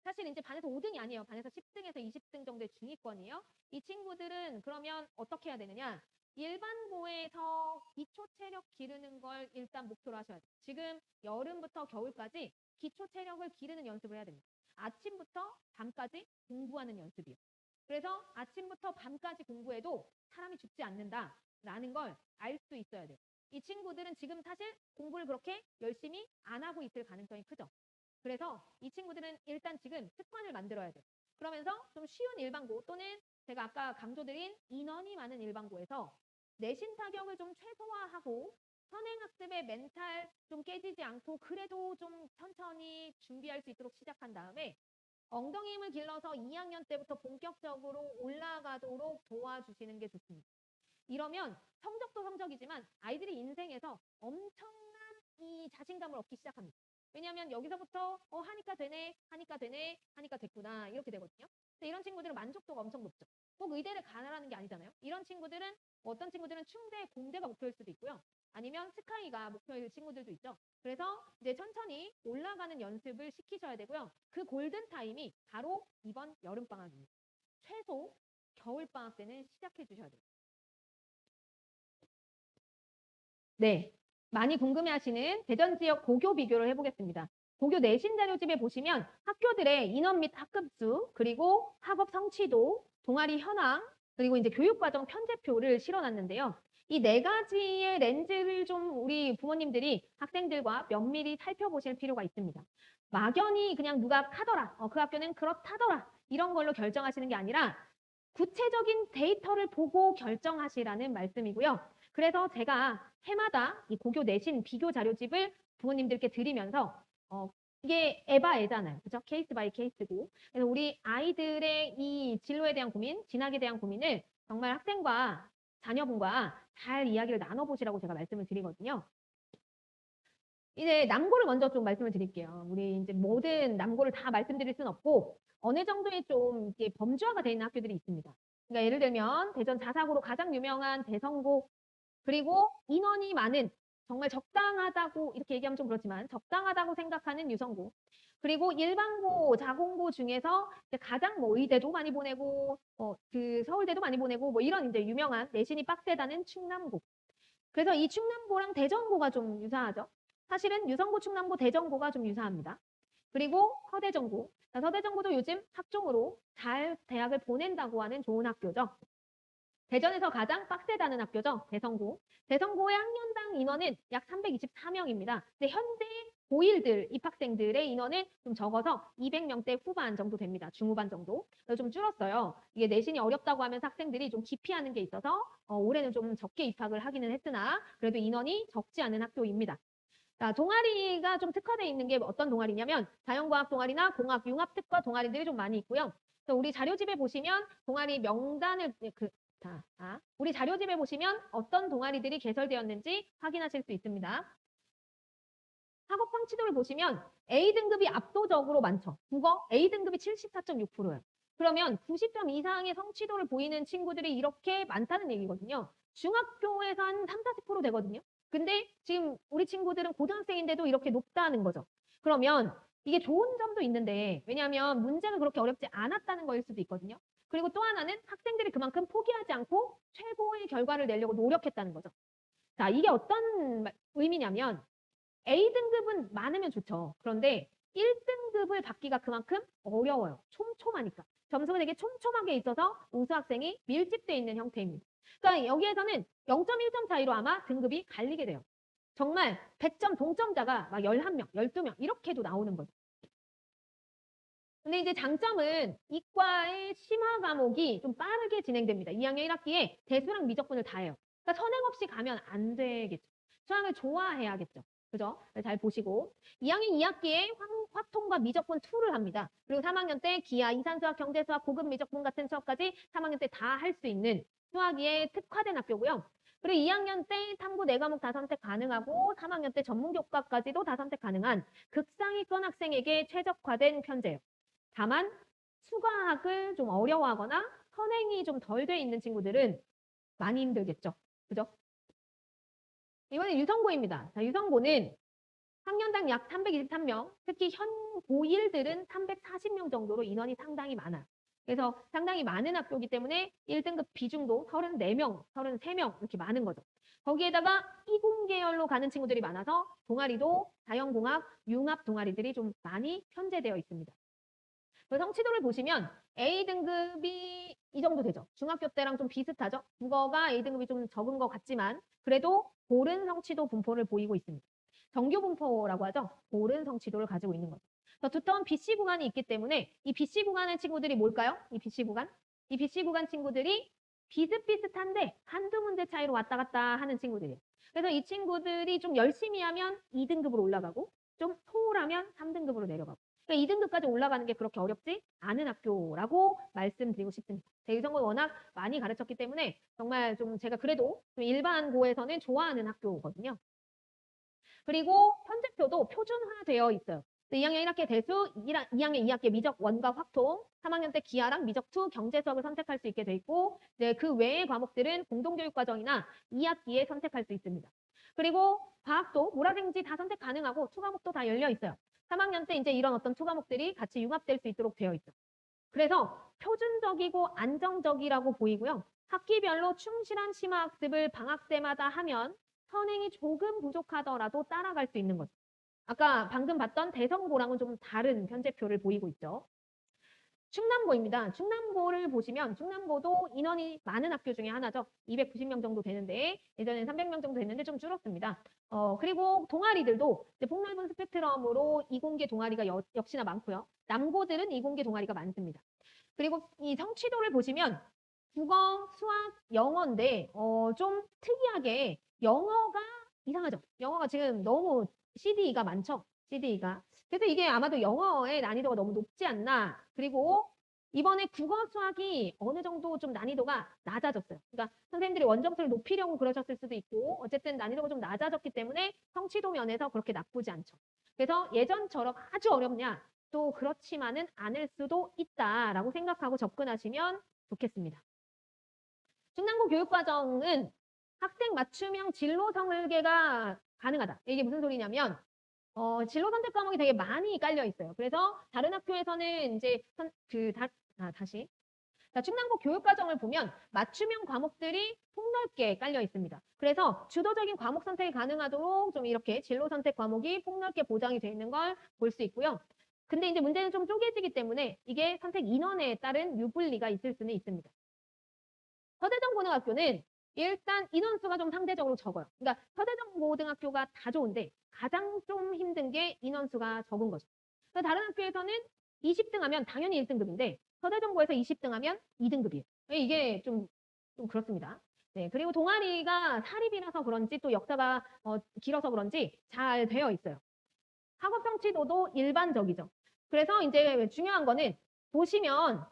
사실 이제 반에서 5등이 아니에요. 반에서 10등에서 20등 정도의 중위권이에요. 이 친구들은 그러면 어떻게 해야 되느냐? 일반고에서 기초 체력 기르는 걸 일단 목표로 하셔야 돼요. 지금 여름부터 겨울까지 기초 체력을 기르는 연습을 해야 됩니다. 아침부터 밤까지 공부하는 연습이요. 그래서 아침부터 밤까지 공부해도 사람이 죽지 않는다라는 걸 알 수 있어야 돼요. 이 친구들은 지금 사실 공부를 그렇게 열심히 안 하고 있을 가능성이 크죠. 그래서 이 친구들은 일단 지금 습관을 만들어야 돼요. 그러면서 좀 쉬운 일반고 또는 제가 아까 강조드린 인원이 많은 일반고에서 내신 타격을 좀 최소화하고 선행학습의 멘탈 좀 깨지지 않고 그래도 좀 천천히 준비할 수 있도록 시작한 다음에 엉덩이 힘을 길러서 2학년 때부터 본격적으로 올라가도록 도와주시는 게 좋습니다. 이러면 성적도 성적이지만 아이들이 인생에서 엄청난 이 자신감을 얻기 시작합니다. 왜냐하면 여기서부터 하니까 되네, 하니까 되네, 하니까 됐구나 이렇게 되거든요. 근데 이런 친구들은 만족도가 엄청 높죠. 꼭 의대를 가라는 게 아니잖아요. 이런 친구들은 어떤 친구들은 충대, 공대가 목표일 수도 있고요. 아니면 스카이가 목표일 친구들도 있죠. 그래서 이제 천천히 올라가는 연습을 시키셔야 되고요. 그 골든 타임이 바로 이번 여름방학입니다. 최소 겨울방학 때는 시작해 주셔야 돼요. 네, 많이 궁금해하시는 대전 지역 고교 비교를 해보겠습니다. 고교 내신 자료집에 보시면 학교들의 인원 및 학급수, 그리고 학업 성취도, 동아리 현황, 그리고 이제 교육과정 편제표를 실어놨는데요. 이 4가지의 렌즈를 좀 우리 부모님들이 학생들과 면밀히 살펴보실 필요가 있습니다. 막연히 그냥 누가 하더라, 그 학교는 그렇다더라, 이런 걸로 결정하시는 게 아니라 구체적인 데이터를 보고 결정하시라는 말씀이고요. 그래서 제가 해마다 이 고교 내신 비교 자료집을 부모님들께 드리면서 이게 에바에잖아요. 그죠? 케이스 바이 케이스고. 그래서 우리 아이들의 이 진로에 대한 고민, 진학에 대한 고민을 정말 학생과 자녀분과 잘 이야기를 나눠보시라고 제가 말씀을 드리거든요. 이제 남고를 먼저 좀 말씀을 드릴게요. 우리 이제 모든 남고를 다 말씀드릴 수는 없고 어느 정도의 좀 이게 범주화가 되어 있는 학교들이 있습니다. 그러니까 예를 들면 대전 자사고로 가장 유명한 대성고 그리고 인원이 많은 정말 적당하다고 이렇게 얘기하면 좀 그렇지만 적당하다고 생각하는 유성고 그리고 일반고 자공고 중에서 가장 뭐 의대도 많이 보내고 그 서울대도 많이 보내고 뭐 이런 이제 유명한 내신이 빡세다는 충남고 그래서 이 충남고랑 대전고가 좀 유사하죠. 사실은 유성고, 충남고, 대전고가 좀 유사합니다. 그리고 서대전고. 서대전고도 요즘 학종으로 잘 대학을 보낸다고 하는 좋은 학교죠. 대전에서 가장 빡세다는 학교죠. 대성고. 대성고의 학년당 인원은 약 324명입니다. 근데 현재 고1들 입학생들의 인원은 좀 적어서 200명대 후반 정도 됩니다. 중후반 정도. 그래서 좀 줄었어요. 이게 내신이 어렵다고 하면서 학생들이 좀 기피하는 게 있어서 올해는 좀 적게 입학을 하기는 했으나 그래도 인원이 적지 않은 학교입니다. 자, 동아리가 좀 특화되어 있는 게 어떤 동아리냐면 자연과학 동아리나 공학, 융합 특화 동아리들이 좀 많이 있고요. 그래서 우리 자료집에 보시면 동아리 명단을 우리 자료집에 보시면 어떤 동아리들이 개설되었는지 확인하실 수 있습니다. 학업 성취도를 보시면 A등급이 압도적으로 많죠. 국어 A등급이 74.6%예요. 그러면 90점 이상의 성취도를 보이는 친구들이 이렇게 많다는 얘기거든요. 중학교에서 한 3, 40% 되거든요. 근데 지금 우리 친구들은 고등학생인데도 이렇게 높다는 거죠. 그러면 이게 좋은 점도 있는데 왜냐하면 문제가 그렇게 어렵지 않았다는 거일 수도 있거든요. 그리고 또 하나는 학생들이 그만큼 포기하지 않고 최고의 결과를 내려고 노력했다는 거죠. 자, 이게 어떤 의미냐면 A등급은 많으면 좋죠. 그런데 1등급을 받기가 그만큼 어려워요. 촘촘하니까. 점수가 되게 촘촘하게 있어서 우수 학생이 밀집되어 있는 형태입니다. 그러니까 여기에서는 0.1점 차이로 아마 등급이 갈리게 돼요. 정말 100점 동점자가 막 11명, 12명 이렇게도 나오는 거죠. 근데 이제 장점은 이과의 심화 과목이 좀 빠르게 진행됩니다. 2학년 1학기에 대수랑 미적분을 다 해요. 그러니까 선행 없이 가면 안 되겠죠. 수학을 좋아해야겠죠. 그죠? 잘 보시고 2학년 2학기에 화통과 미적분 2를 합니다. 그리고 3학년 때 기하, 이산수학, 경제수학, 고급 미적분 같은 수업까지 3학년 때 다 할 수 있는 수학에 특화된 학교고요. 그리고 2학년 때 탐구 4과목 다 선택 가능하고 3학년 때 전문교과까지도 다 선택 가능한 극상위권 학생에게 최적화된 편제예요. 다만 수과학을 좀 어려워하거나 선행이 좀 덜 돼 있는 친구들은 많이 힘들겠죠. 그죠? 이번엔 유성고입니다. 자, 유성고는 학년당 약 323명, 특히 현 고1들은 340명 정도로 인원이 상당히 많아요. 그래서 상당히 많은 학교이기 때문에 1등급 비중도 34명, 33명 이렇게 많은 거죠. 거기에다가 이공계열로 가는 친구들이 많아서 동아리도 자연공학, 융합 동아리들이 좀 많이 편제되어 있습니다. 그 성취도를 보시면 A등급이 이 정도 되죠. 중학교 때랑 좀 비슷하죠. 국어가 A등급이 좀 적은 것 같지만 그래도 고른 성취도 분포를 보이고 있습니다. 정규 분포라고 하죠. 고른 성취도를 가지고 있는 거죠. 두터운 BC 구간이 있기 때문에 이 BC 구간의 친구들이 뭘까요? 이 BC 구간? 이 BC 구간 친구들이 비슷비슷한데 한두 문제 차이로 왔다 갔다 하는 친구들이에요. 그래서 이 친구들이 좀 열심히 하면 2등급으로 올라가고 좀 소홀하면 3등급으로 내려가고 그러니까 2등급까지 올라가는 게 그렇게 어렵지 않은 학교라고 말씀드리고 싶습니다. 제가 유성고를 워낙 많이 가르쳤기 때문에 정말 좀 제가 그래도 좀 일반고에서는 좋아하는 학교거든요. 그리고 편제표도 표준화되어 있어요. 2학년 1학기 대수, 2학년 2학기 미적 원과 확통, 3학년 때 기하랑 미적 2 경제 수학을 선택할 수 있게 돼 있고 그 외의 과목들은 공동교육과정이나 2학기에 선택할 수 있습니다. 그리고 과학도 모라생지 다 선택 가능하고 투과목도 다 열려 있어요. 3학년 때 이제 이런 어떤 투과목들이 같이 융합될 수 있도록 되어 있죠. 그래서 표준적이고 안정적이라고 보이고요. 학기별로 충실한 심화학습을 방학 때마다 하면 선행이 조금 부족하더라도 따라갈 수 있는 거죠. 아까 방금 봤던 대성고랑은 좀 다른 편제표를 보이고 있죠. 충남고입니다. 충남고를 보시면 충남고도 인원이 많은 학교 중에 하나죠. 290명 정도 되는데 예전엔 300명 정도 됐는데 좀 줄었습니다. 그리고 동아리들도 이제 폭넓은 스펙트럼으로 이공계 동아리가 역시나 많고요. 남고들은 이공계 동아리가 많습니다. 그리고 이 성취도를 보시면 국어, 수학, 영어인데 좀 특이하게 영어가 이상하죠. 영어가 지금 너무 CDE가 많죠. CDE가. 그래서 이게 아마도 영어의 난이도가 너무 높지 않나. 그리고 이번에 국어 수학이 어느 정도 좀 난이도가 낮아졌어요. 그러니까 선생님들이 원점수를 높이려고 그러셨을 수도 있고 어쨌든 난이도가 좀 낮아졌기 때문에 성취도 면에서 그렇게 나쁘지 않죠. 그래서 예전처럼 아주 어렵냐? 또 그렇지만은 않을 수도 있다라고 생각하고 접근하시면 좋겠습니다. 충남고 교육과정은 학생 맞춤형 진로 설계가 가능하다. 이게 무슨 소리냐면 진로 선택 과목이 되게 많이 깔려 있어요. 그래서 다른 학교에서는 이제 다시 자, 충남고 교육과정을 보면 맞춤형 과목들이 폭넓게 깔려 있습니다. 그래서 주도적인 과목 선택이 가능하도록 좀 이렇게 진로 선택 과목이 폭넓게 보장이 되어 있는 걸 볼 수 있고요. 근데 이제 문제는 좀 쪼개지기 때문에 이게 선택 인원에 따른 유불리가 있을 수는 있습니다. 서대전고등학교는 일단 인원수가 좀 상대적으로 적어요. 그러니까 서대전고등학교가 다 좋은데 가장 좀 힘든 게 인원수가 적은 거죠. 그러니까 다른 학교에서는 20등 하면 당연히 1등급인데 서대전고에서 20등 하면 2등급이에요. 이게 좀 그렇습니다. 네, 그리고 동아리가 사립이라서 그런지 또 역사가 길어서 그런지 잘 되어 있어요. 학업 성취도도 일반적이죠. 그래서 이제 중요한 거는 보시면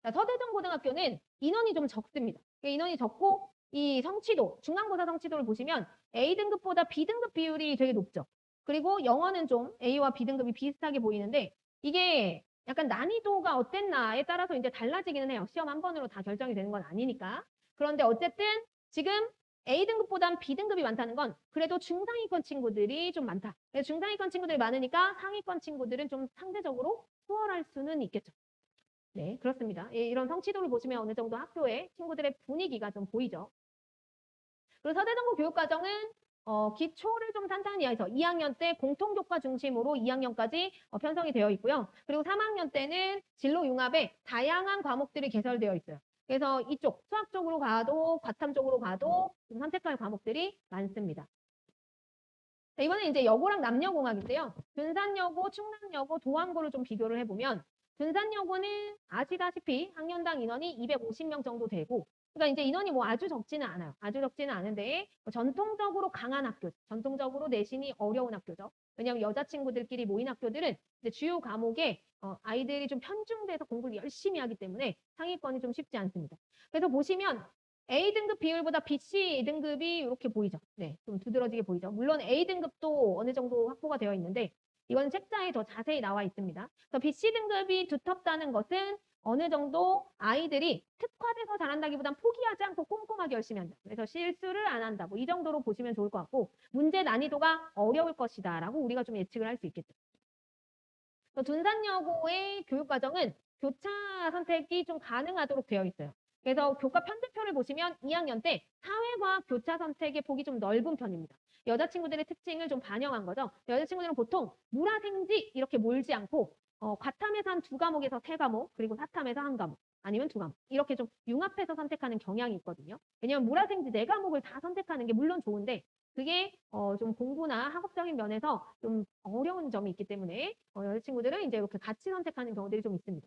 자, 서대전고등학교는 인원이 좀 적습니다. 인원이 적고 이 성취도, 중간고사 성취도를 보시면 A등급보다 B등급 비율이 되게 높죠. 그리고 영어는 좀 A와 B등급이 비슷하게 보이는데 이게 약간 난이도가 어땠나에 따라서 이제 달라지기는 해요. 시험 한 번으로 다 결정이 되는 건 아니니까. 그런데 어쨌든 지금 A등급보단 B등급이 많다는 건 그래도 중상위권 친구들이 좀 많다. 그래서 중상위권 친구들이 많으니까 상위권 친구들은 좀 상대적으로 수월할 수는 있겠죠. 네, 그렇습니다. 예, 이런 성취도를 보시면 어느 정도 학교의 친구들의 분위기가 좀 보이죠. 그리고 서대전고 교육과정은 기초를 좀 탄탄히 해서 2학년 때 공통교과 중심으로 2학년까지 편성이 되어 있고요. 그리고 3학년 때는 진로 융합에 다양한 과목들이 개설되어 있어요. 그래서 이쪽 수학 쪽으로 가도 과탐 쪽으로 가도 좀 선택할 과목들이 많습니다. 자, 이번에 이제 여고랑 남녀공학인데요. 둔산여고, 충남여고, 도암고를 좀 비교를 해보면 둔산여고는 아시다시피 학년당 인원이 250명 정도 되고 그러니까 이제 인원이 뭐 아주 적지는 않아요. 아주 적지는 않은데 전통적으로 강한 학교, 전통적으로 내신이 어려운 학교죠. 왜냐하면 여자친구들끼리 모인 학교들은 이제 주요 과목에 아이들이 좀 편중돼서 공부를 열심히 하기 때문에 상위권이 좀 쉽지 않습니다. 그래서 보시면 A등급 비율보다 BC등급이 이렇게 보이죠. 네, 좀 두드러지게 보이죠. 물론 A등급도 어느 정도 확보가 되어 있는데 이건 책자에 더 자세히 나와 있습니다. 그래서 BC등급이 두텁다는 것은 어느 정도 아이들이 특화돼서 잘한다기보단 포기하지 않고 꼼꼼하게 열심히 한다. 그래서 실수를 안 한다. 뭐 이 정도로 보시면 좋을 것 같고 문제 난이도가 어려울 것이다 라고 우리가 좀 예측을 할 수 있겠죠. 둔산여고의 교육과정은 교차 선택이 좀 가능하도록 되어 있어요. 그래서 교과 편대표를 보시면 2학년 때 사회과학 교차 선택의 폭이 좀 넓은 편입니다. 여자친구들의 특징을 좀 반영한 거죠. 여자친구들은 보통 물화생지 이렇게 몰지 않고 과탐에서 한 2과목에서 3과목 그리고 사탐에서 1과목 아니면 2과목 이렇게 좀 융합해서 선택하는 경향이 있거든요. 왜냐하면 물화생지 4과목을 다 선택하는 게 물론 좋은데 그게 좀 공부나 학업적인 면에서 좀 어려운 점이 있기 때문에 여자친구들은 이제 이렇게 같이 선택하는 경우들이 좀 있습니다.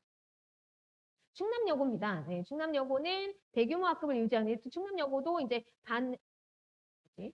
충남여고입니다. 네, 충남여고는 대규모 학급을 유지하는 충남여고도 이제 뭐지?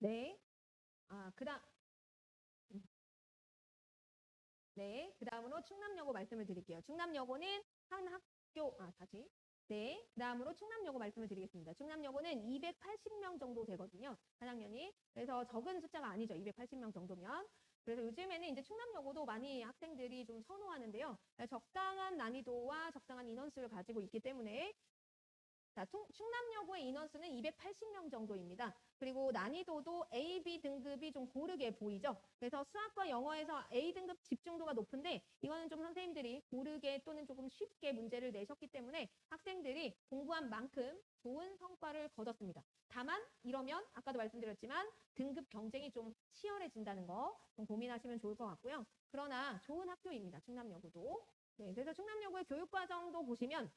네. 그다음 네, 그다음으로 충남여고 말씀을 드릴게요. 충남여고는 한 학교 다시. 네, 그다음으로 충남여고 말씀을 드리겠습니다. 충남여고는 280명 정도 되거든요. 한 학년이. 그래서 적은 숫자가 아니죠. 280명 정도면. 그래서 요즘에는 이제 충남여고도 많이 학생들이 좀 선호하는데요. 적당한 난이도와 적당한 인원수를 가지고 있기 때문에 자, 충남여고의 인원수는 280명 정도입니다. 그리고 난이도도 A, B 등급이 좀 고르게 보이죠. 그래서 수학과 영어에서 A 등급 집중도가 높은데 이거는 좀 선생님들이 고르게 또는 조금 쉽게 문제를 내셨기 때문에 학생들이 공부한 만큼 좋은 성과를 거뒀습니다. 다만 이러면 아까도 말씀드렸지만 등급 경쟁이 좀 치열해진다는 거 좀 고민하시면 좋을 것 같고요. 그러나 좋은 학교입니다. 충남여고도. 네, 그래서 충남여고의 교육과정도 보시면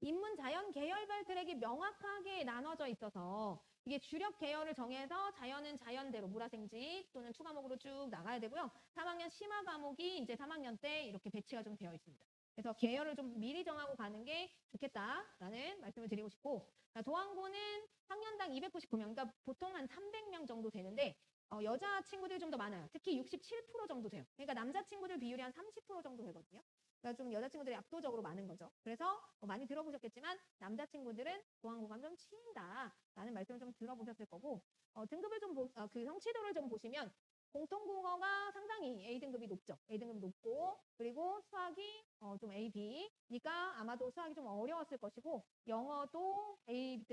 인문, 자연, 계열별 트랙이 명확하게 나눠져 있어서 이게 주력 계열을 정해서 자연은 자연대로 물화생지 또는 추과목으로 쭉 나가야 되고요. 3학년 심화 과목이 이제 3학년 때 이렇게 배치가 좀 되어 있습니다. 그래서 계열을 좀 미리 정하고 가는 게 좋겠다라는 말씀을 드리고 싶고, 도항고는 학년당 299명, 그러니까 보통 한 300명 정도 되는데 여자 친구들이 좀 더 많아요. 특히 67% 정도 돼요. 그러니까 남자 친구들 비율이 한 30% 정도 되거든요. 그러니까 좀 여자친구들이 압도적으로 많은 거죠. 그래서 많이 들어보셨겠지만 남자친구들은 도항고가 좀 치인다라는 말씀을 좀 들어보셨을 거고, 등급을 좀 그 성취도를 좀 보시면 공통국어가 상당히 A등급이 높죠. A등급이 높고, 그리고 수학이 좀 A, B니까 아마도 수학이 좀 어려웠을 것이고, 영어도 A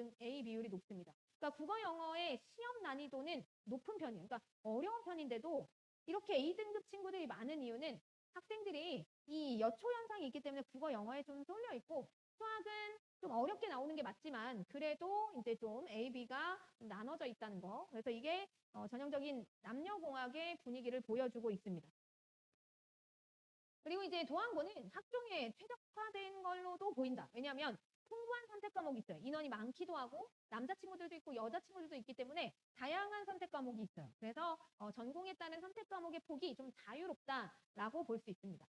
비율이 높습니다. 그러니까 국어 영어의 시험 난이도는 높은 편이에요. 그러니까 어려운 편인데도 이렇게 A등급 친구들이 많은 이유는 학생들이 이 여초 현상이 있기 때문에 국어 영어에 좀 쏠려 있고, 수학은 좀 어렵게 나오는 게 맞지만 그래도 이제 좀 A, B가 좀 나눠져 있다는 거. 그래서 이게 전형적인 남녀공학의 분위기를 보여주고 있습니다. 그리고 이제 도항고는 학종에 최적화된 걸로도 보인다. 왜냐하면 풍부한 선택 과목이 있어요. 인원이 많기도 하고 남자친구들도 있고 여자친구들도 있기 때문에 다양한 선택 과목이 있어요. 그래서 전공에 따른 선택 과목의 폭이 좀 자유롭다라고 볼 수 있습니다.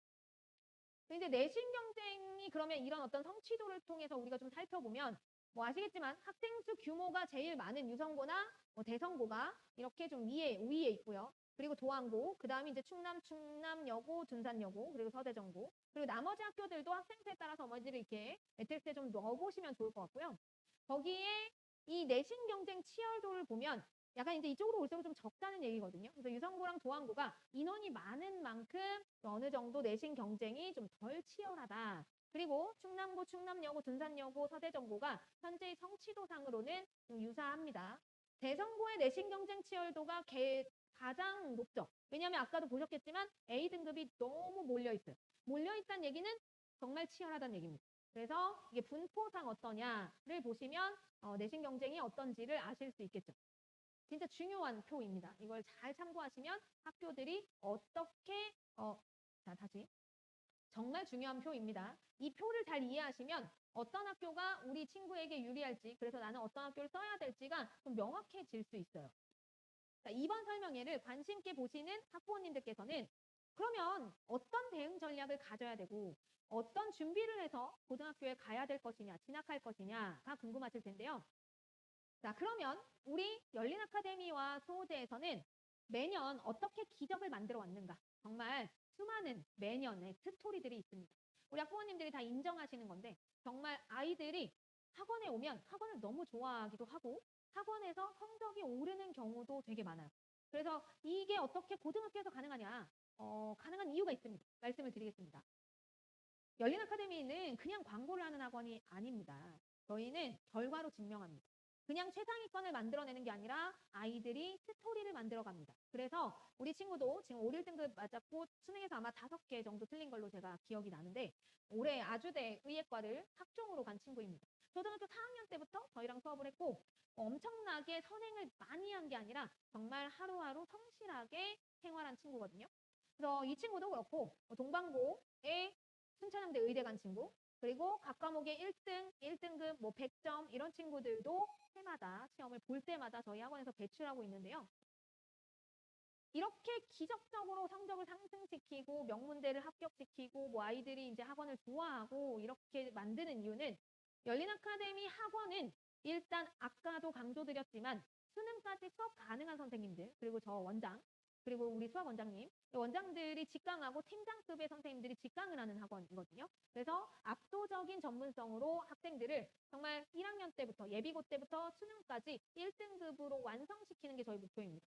이제 내신 경쟁이 그러면 이런 어떤 성취도를 통해서 우리가 좀 살펴보면 뭐 아시겠지만 학생 수 규모가 제일 많은 유성고나 대성고가 이렇게 좀 위에 있고요. 그리고 도항고, 그 다음에 이제 충남여고, 둔산여고, 그리고 서대전고, 그리고 나머지 학교들도 학생 수에 따라서 어머니들이 이렇게 매트릭스에 좀 넣어보시면 좋을 것 같고요. 거기에 이 내신 경쟁 치열도를 보면 약간 이제 이쪽으로 올수록 좀 적다는 얘기거든요. 그래서 유성고랑 도항고가 인원이 많은 만큼 어느 정도 내신 경쟁이 좀 덜 치열하다. 그리고 충남고, 충남여고, 둔산여고, 서대전고가 현재의 성취도상으로는 좀 유사합니다. 대성고의 내신 경쟁 치열도가 가장 높죠. 왜냐하면 아까도 보셨겠지만 A등급이 너무 몰려있어요. 몰려있다는 얘기는 정말 치열하다는 얘기입니다. 그래서 이게 분포상 어떠냐를 보시면 내신 경쟁이 어떤지를 아실 수 있겠죠. 진짜 중요한 표입니다. 이걸 잘 참고하시면 학교들이 어떻게 자, 다시. 정말 중요한 표입니다. 이 표를 잘 이해하시면 어떤 학교가 우리 친구에게 유리할지, 그래서 나는 어떤 학교를 써야 될지가 좀 명확해질 수 있어요. 자, 이번 설명회를 관심 있게 보시는 학부모님들께서는 그러면 어떤 대응 전략을 가져야 되고 어떤 준비를 해서 고등학교에 가야 될 것이냐, 진학할 것이냐가 궁금하실 텐데요. 자, 그러면 우리 열린 아카데미와 수호제에서는 매년 어떻게 기적을 만들어 왔는가? 정말 수많은 매년의 스토리들이 있습니다. 우리 학부모님들이 다 인정하시는 건데 정말 아이들이 학원에 오면 학원을 너무 좋아하기도 하고 학원에서 성적이 오르는 경우도 되게 많아요. 그래서 이게 어떻게 고등학교에서 가능하냐? 가능한 이유가 있습니다. 말씀을 드리겠습니다. 열린 아카데미는 그냥 광고를 하는 학원이 아닙니다. 저희는 결과로 증명합니다. 그냥 최상위권을 만들어내는 게 아니라 아이들이 스토리를 만들어갑니다. 그래서 우리 친구도 지금 5, 1등급 맞았고 수능에서 아마 5개 정도 틀린 걸로 제가 기억이 나는데 올해 아주대 의예과를 학종으로 간 친구입니다. 초등학교 4학년 때부터 저희랑 수업을 했고 엄청나게 선행을 많이 한 게 아니라 정말 하루하루 성실하게 생활한 친구거든요. 그래서 이 친구도 그렇고 동방고에 순천향대 의대 간 친구, 그리고 각 과목의 1등, 1등급, 뭐 100점 이런 친구들도 해마다 시험을 볼 때마다 저희 학원에서 배출하고 있는데요. 이렇게 기적적으로 성적을 상승시키고 명문대를 합격시키고 뭐 아이들이 이제 학원을 좋아하고 이렇게 만드는 이유는 열린 아카데미 학원은 일단 아까도 강조드렸지만 수능까지 수업 가능한 선생님들, 그리고 저 원장, 그리고 우리 수학 원장님, 원장들이 직강하고 팀장급의 선생님들이 직강을 하는 학원이거든요. 그래서 압도적인 전문성으로 학생들을 정말 1학년 때부터 예비고 때부터 수능까지 1등급으로 완성시키는 게 저희 목표입니다.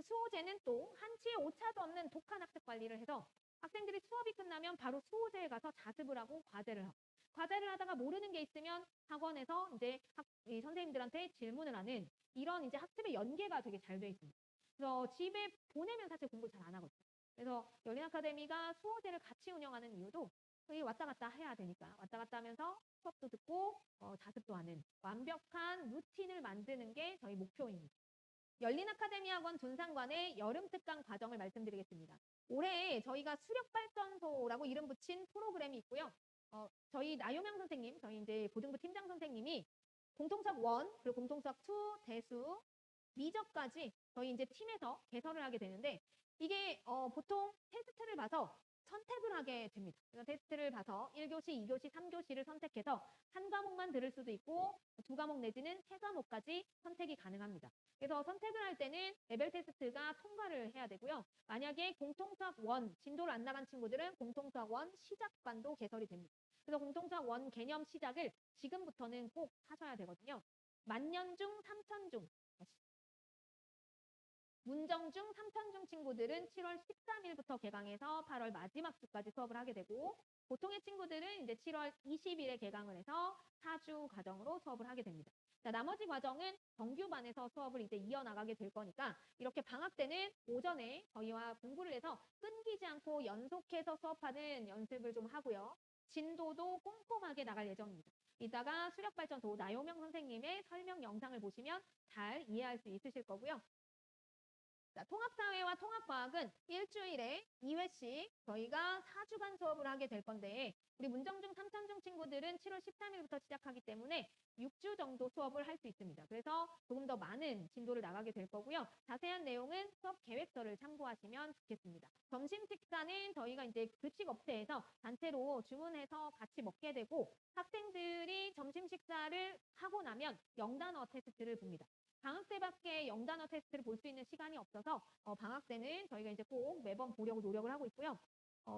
수호제는 또 한치의 오차도 없는 독한 학습 관리를 해서 학생들이 수업이 끝나면 바로 수호제에 가서 자습을 하고 과제를 하고 과제를 하다가 모르는 게 있으면 학원에서 이제 이 선생님들한테 질문을 하는 이런 이제 학습의 연계가 되게 잘 돼 있습니다. 그래서 집에 보내면 사실 공부 잘 안 하거든요. 그래서 열린 아카데미가 수호제를 같이 운영하는 이유도 거의 왔다 갔다 해야 되니까 왔다 갔다 하면서 수업도 듣고 자습도 하는 완벽한 루틴을 만드는 게 저희 목표입니다. 열린 아카데미 학원 둔상관의 여름 특강 과정을 말씀드리겠습니다. 올해 저희가 수력발전소라고 이름 붙인 프로그램이 있고요. 저희 나요명 선생님, 저희 이제 고등부 팀장 선생님이 공통수학 1, 그리고 공통수학 2, 대수, 미적까지 저희 이제 팀에서 개설을 하게 되는데 이게 보통 테스트를 봐서 선택을 하게 됩니다. 그래서 테스트를 봐서 1교시, 2교시, 3교시를 선택해서 한 과목만 들을 수도 있고 두 과목 내지는 세 과목까지 선택이 가능합니다. 그래서 선택을 할 때는 레벨 테스트가 통과를 해야 되고요. 만약에 공통수학 1 진도를 안 나간 친구들은 공통수학 1 시작반도 개설이 됩니다. 그래서 공통수학 1 개념 시작을 지금부터는 꼭 하셔야 되거든요. 만년중, 삼천중, 문정중, 삼천중 친구들은 7월 13일부터 개강해서 8월 마지막 주까지 수업을 하게 되고 보통의 친구들은 이제 7월 20일에 개강을 해서 4주 과정으로 수업을 하게 됩니다. 자, 나머지 과정은 정규반에서 수업을 이제 이어나가게 될 거니까 이렇게 방학 때는 오전에 저희와 공부를 해서 끊기지 않고 연속해서 수업하는 연습을 좀 하고요. 진도도 꼼꼼하게 나갈 예정입니다. 이따가 수력발전소 나요명 선생님의 설명 영상을 보시면 잘 이해할 수 있으실 거고요. 자, 통합사회와 통합과학은 일주일에 2회씩 저희가 4주간 수업을 하게 될 건데 우리 문정중, 삼천중 친구들은 7월 13일부터 시작하기 때문에 6주 정도 수업을 할 수 있습니다. 그래서 조금 더 많은 진도를 나가게 될 거고요. 자세한 내용은 수업 계획서를 참고하시면 좋겠습니다. 점심 식사는 저희가 이제 급식 업체에서 단체로 주문해서 같이 먹게 되고 학생들이 점심 식사를 하고 나면 영단어 테스트를 봅니다. 방학 때밖에 영단어 테스트를 볼 수 있는 시간이 없어서 방학 때는 저희가 이제 꼭 매번 보려고 노력을 하고 있고요.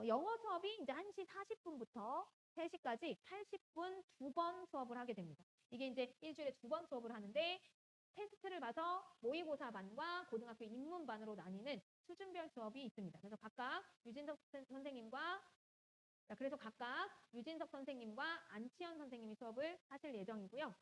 영어 수업이 이제 1시 40분부터 3시까지 80분 2번 수업을 하게 됩니다. 이게 이제 일주일에 2번 수업을 하는데 테스트를 봐서 모의고사반과 고등학교 입문반으로 나뉘는 수준별 수업이 있습니다. 그래서 각각 유진석 선생님과 안치현 선생님이 수업을 하실 예정이고요.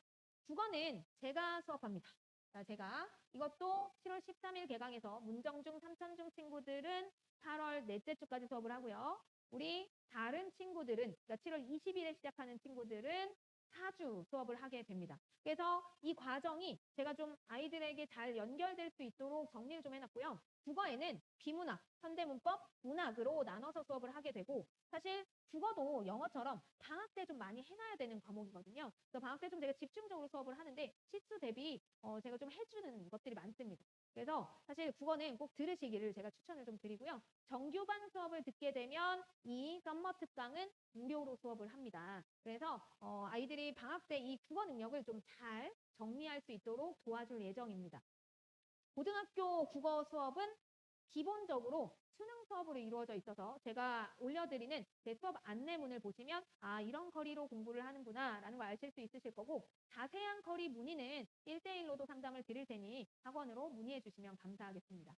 국어는 제가 수업합니다. 자, 제가 이것도 7월 13일 개강해서 문정중, 삼천중 친구들은 8월 넷째 주까지 수업을 하고요. 우리 다른 친구들은 그러니까 7월 20일에 시작하는 친구들은 4주 수업을 하게 됩니다. 그래서 이 과정이 제가 좀 아이들에게 잘 연결될 수 있도록 정리를 좀 해놨고요. 국어에는 비문학, 현대문법, 문학으로 나눠서 수업을 하게 되고 사실 국어도 영어처럼 방학 때 좀 많이 해놔야 되는 과목이거든요. 그래서 방학 때 좀 제가 집중적으로 수업을 하는데 시수 대비 제가 좀 해주는 것들이 많습니다. 그래서 사실 국어는 꼭 들으시기를 제가 추천을 좀 드리고요. 정규반 수업을 듣게 되면 이 썸머 특강은 무료로 수업을 합니다. 그래서 아이들이 방학 때 이 국어 능력을 좀 잘 정리할 수 있도록 도와줄 예정입니다. 고등학교 국어 수업은 기본적으로 수능 수업으로 이루어져 있어서 제가 올려드리는 제 수업 안내문을 보시면 아 이런 커리로 공부를 하는구나 라는 걸 아실 수 있으실 거고 자세한 커리 문의는 1대1로도 상담을 드릴 테니 학원으로 문의해 주시면 감사하겠습니다.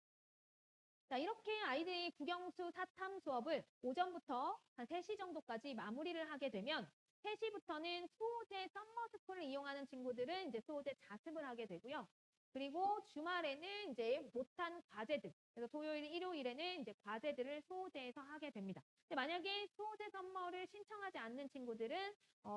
자, 이렇게 아이들이 국영수 사탐 수업을 오전부터 한 3시 정도까지 마무리를 하게 되면 3시부터는 수호제 썸머스쿨을 이용하는 친구들은 이제 수호제 자습을 하게 되고요. 그리고 주말에는 이제 못한 과제들, 그래서 토요일, 일요일에는 이제 과제들을 수호제에서 하게 됩니다. 근데 만약에 수호제 썸머를 신청하지 않는 친구들은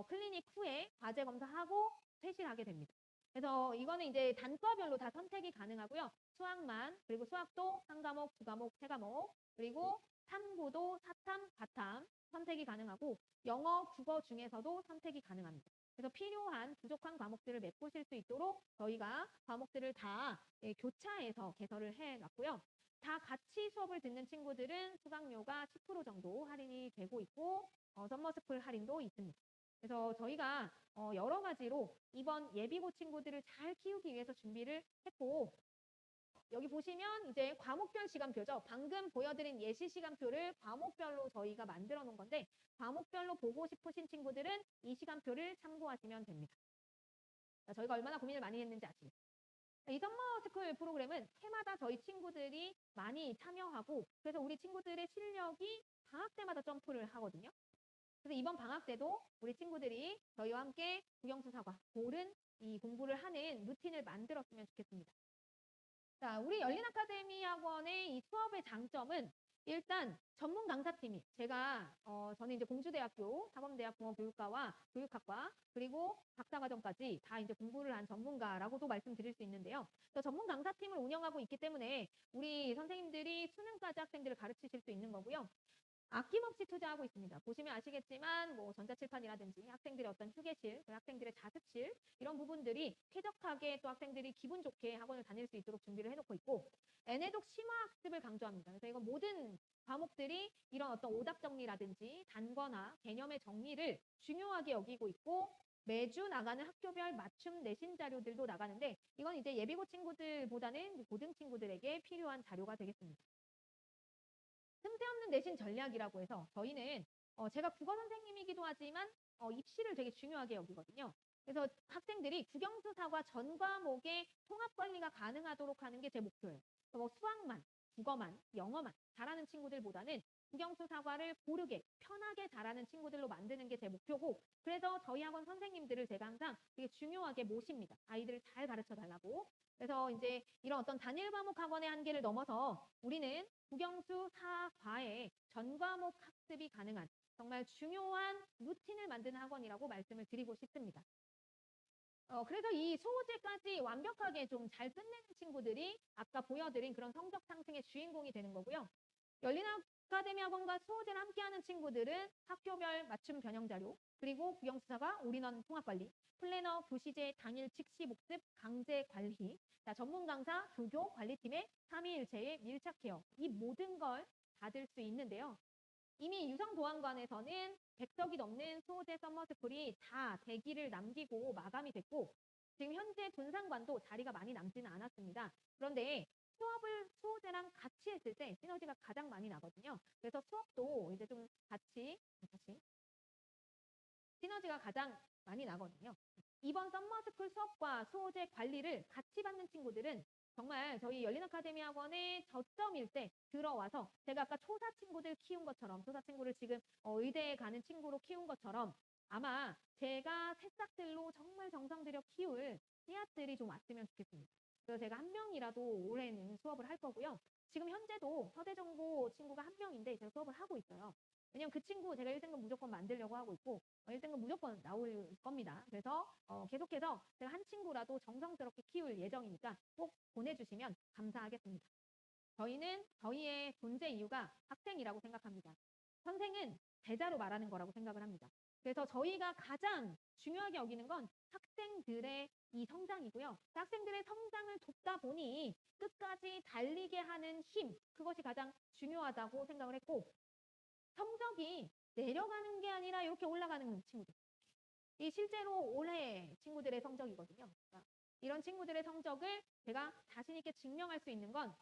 클리닉 후에 과제 검사하고 퇴실을 하게 됩니다. 그래서 이거는 이제 단과별로 다 선택이 가능하고요. 수학만, 그리고 수학도 1과목, 2과목, 3과목, 그리고 탐구도 4탐, 4탐 선택이 가능하고 영어, 국어 중에서도 선택이 가능합니다. 그래서 필요한 부족한 과목들을 메꾸실 수 있도록 저희가 과목들을 다 교차해서 개설을 해놨고요. 다 같이 수업을 듣는 친구들은 수강료가 10% 정도 할인이 되고 있고 썸머스쿨 할인도 있습니다. 그래서 저희가 여러 가지로 이번 예비고 친구들을 잘 키우기 위해서 준비를 했고 여기 보시면 이제 과목별 시간표죠. 방금 보여드린 예시 시간표를 과목별로 저희가 만들어 놓은 건데 과목별로 보고 싶으신 친구들은 이 시간표를 참고하시면 됩니다. 자, 저희가 얼마나 고민을 많이 했는지 아시죠? 이 썸머스쿨 프로그램은 해마다 저희 친구들이 많이 참여하고 그래서 우리 친구들의 실력이 방학 때마다 점프를 하거든요. 그래서 이번 방학 때도 우리 친구들이 저희와 함께 국영수사과, 옳은 이 공부를 하는 루틴을 만들었으면 좋겠습니다. 자, 우리 열린 아카데미 학원의 이 수업의 장점은 일단 전문 강사팀이 저는 이제 공주대학교 사범대학 국어교육과와 교육학과 그리고 박사과정까지 다 이제 공부를 한 전문가라고도 말씀드릴 수 있는데요. 또 전문 강사팀을 운영하고 있기 때문에 우리 선생님들이 수능까지 학생들을 가르치실 수 있는 거고요. 아낌없이 투자하고 있습니다. 보시면 아시겠지만 뭐 전자칠판이라든지 학생들의 어떤 휴게실, 학생들의 자습실 이런 부분들이 쾌적하게 또 학생들이 기분 좋게 학원을 다닐 수 있도록 준비를 해놓고 있고 N해독 심화학습을 강조합니다. 그래서 이건 모든 과목들이 이런 어떤 오답 정리라든지 단거나 개념의 정리를 중요하게 여기고 있고 매주 나가는 학교별 맞춤 내신 자료들도 나가는데 이건 이제 예비고 친구들보다는 고등 친구들에게 필요한 자료가 되겠습니다. 틈새 없는 내신 전략이라고 해서 저희는 제가 국어 선생님이기도 하지만 입시를 되게 중요하게 여기거든요. 그래서 학생들이 국영수사과 전 과목의 통합 관리가 가능하도록 하는 게 제 목표예요. 뭐 수학만, 국어만, 영어만 잘하는 친구들보다는 국영수사과를 고르게 편하게 잘하는 친구들로 만드는 게 제 목표고 그래서 저희 학원 선생님들을 제가 항상 되게 중요하게 모십니다. 아이들을 잘 가르쳐 달라고. 그래서 이제 이런 어떤 단일 과목 학원의 한계를 넘어서 우리는 국영수사과의 전 과목 학습이 가능한 정말 중요한 루틴을 만드는 학원이라고 말씀을 드리고 싶습니다. 그래서 이 소호제까지 완벽하게 좀 잘 끝내는 친구들이 아까 보여드린 그런 성적 상승의 주인공이 되는 거고요. 열린 아카데미 학원과 수호제를 함께하는 친구들은 학교별 맞춤 변형 자료, 그리고 국영수사과 올인원 통합관리, 플래너, 교시제, 당일 즉시 복습, 강제 관리, 전문 강사, 조교, 관리팀의 삼위일체의 밀착 케어, 이 모든 걸 받을 수 있는데요. 이미 유성보안관에서는 100석이 넘는 수호제 썸머스쿨이 다 대기를 남기고 마감이 됐고 지금 현재 분산관도 자리가 많이 남지는 않았습니다. 그런데 수호제랑 같이 했을 때 시너지가 가장 많이 나거든요. 그래서 수업도 이제 좀 같이 시너지가 가장 많이 나거든요. 이번 썸머스쿨 수업과 수호제 관리를 같이 받는 친구들은 정말 저희 열린 아카데미 학원의 저점일 때 들어와서 제가 아까 초사 친구들 키운 것처럼 초사 친구를 지금 의대에 가는 친구로 키운 것처럼 아마 제가 새싹들로 정말 정성 들여 키울 씨앗들이 좀 왔으면 좋겠습니다. 그래서 제가 한 명이라도 올해는 수업을 할 거고요. 지금 현재도 서대정고 친구가 한 명인데 제가 수업을 하고 있어요. 왜냐면 그 친구 제가 1등급 무조건 만들려고 하고 있고 1등급 무조건 나올 겁니다. 그래서 계속해서 제가 한 친구라도 정성스럽게 키울 예정이니까 꼭 보내주시면 감사하겠습니다. 저희는 저희의 존재 이유가 학생이라고 생각합니다. 선생은 제자로 말하는 거라고 생각을 합니다. 그래서 저희가 가장 중요하게 여기는 건 학생들의 이 성장이고요. 학생들의 성장을 돕다 보니 끝까지 달리게 하는 힘, 그것이 가장 중요하다고 생각을 했고 성적이 내려가는 게 아니라 이렇게 올라가는 친구들. 이 실제로 올해 친구들의 성적이거든요. 그러니까 이런 친구들의 성적을 제가 자신 있게 증명할 수 있는 건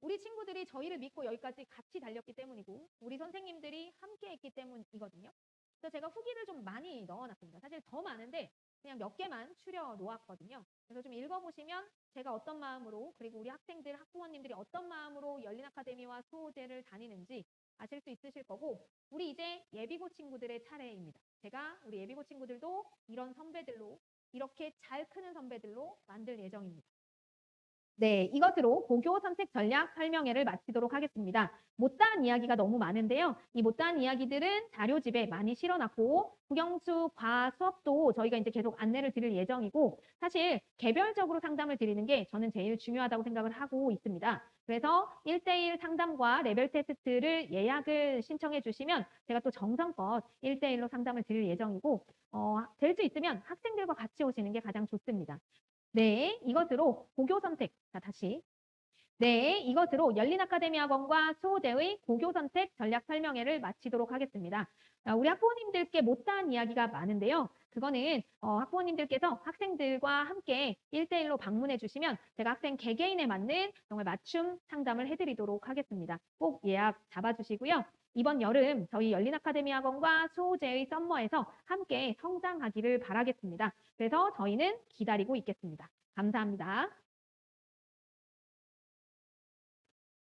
우리 친구들이 저희를 믿고 여기까지 같이 달렸기 때문이고 우리 선생님들이 함께 했기 때문이거든요. 그래서 제가 후기를 좀 많이 넣어놨습니다. 사실 더 많은데 그냥 몇 개만 추려 놓았거든요. 그래서 좀 읽어보시면 제가 어떤 마음으로 그리고 우리 학생들, 학부모님들이 어떤 마음으로 열린 아카데미와 수호제를 다니는지 아실 수 있으실 거고 우리 이제 예비고 친구들의 차례입니다. 제가 우리 예비고 친구들도 이런 선배들로 이렇게 잘 크는 선배들로 만들 예정입니다. 네, 이것으로 고교 선택 전략 설명회를 마치도록 하겠습니다. 못다한 이야기가 너무 많은데요. 이 못다한 이야기들은 자료집에 많이 실어놨고 국영수 과 수업도 저희가 이제 계속 안내를 드릴 예정이고 사실 개별적으로 상담을 드리는 게 저는 제일 중요하다고 생각을 하고 있습니다. 그래서 1대1 상담과 레벨 테스트를 예약을 신청해 주시면 제가 또 정성껏 1대1로 상담을 드릴 예정이고 될 수 있으면 학생들과 같이 오시는 게 가장 좋습니다. 네, 이것으로 고교 선택, 네, 이것으로 열린 아카데미 학원과 수호제의 고교 선택 전략 설명회를 마치도록 하겠습니다. 우리 학부모님들께 못다한 이야기가 많은데요. 그거는 학부모님들께서 학생들과 함께 1대1로 방문해 주시면 제가 학생 개개인에 맞는 정말 맞춤 상담을 해드리도록 하겠습니다. 꼭 예약 잡아주시고요. 이번 여름 저희 열린 아카데미 학원과 수호제의 썸머에서 함께 성장하기를 바라겠습니다. 그래서 저희는 기다리고 있겠습니다. 감사합니다.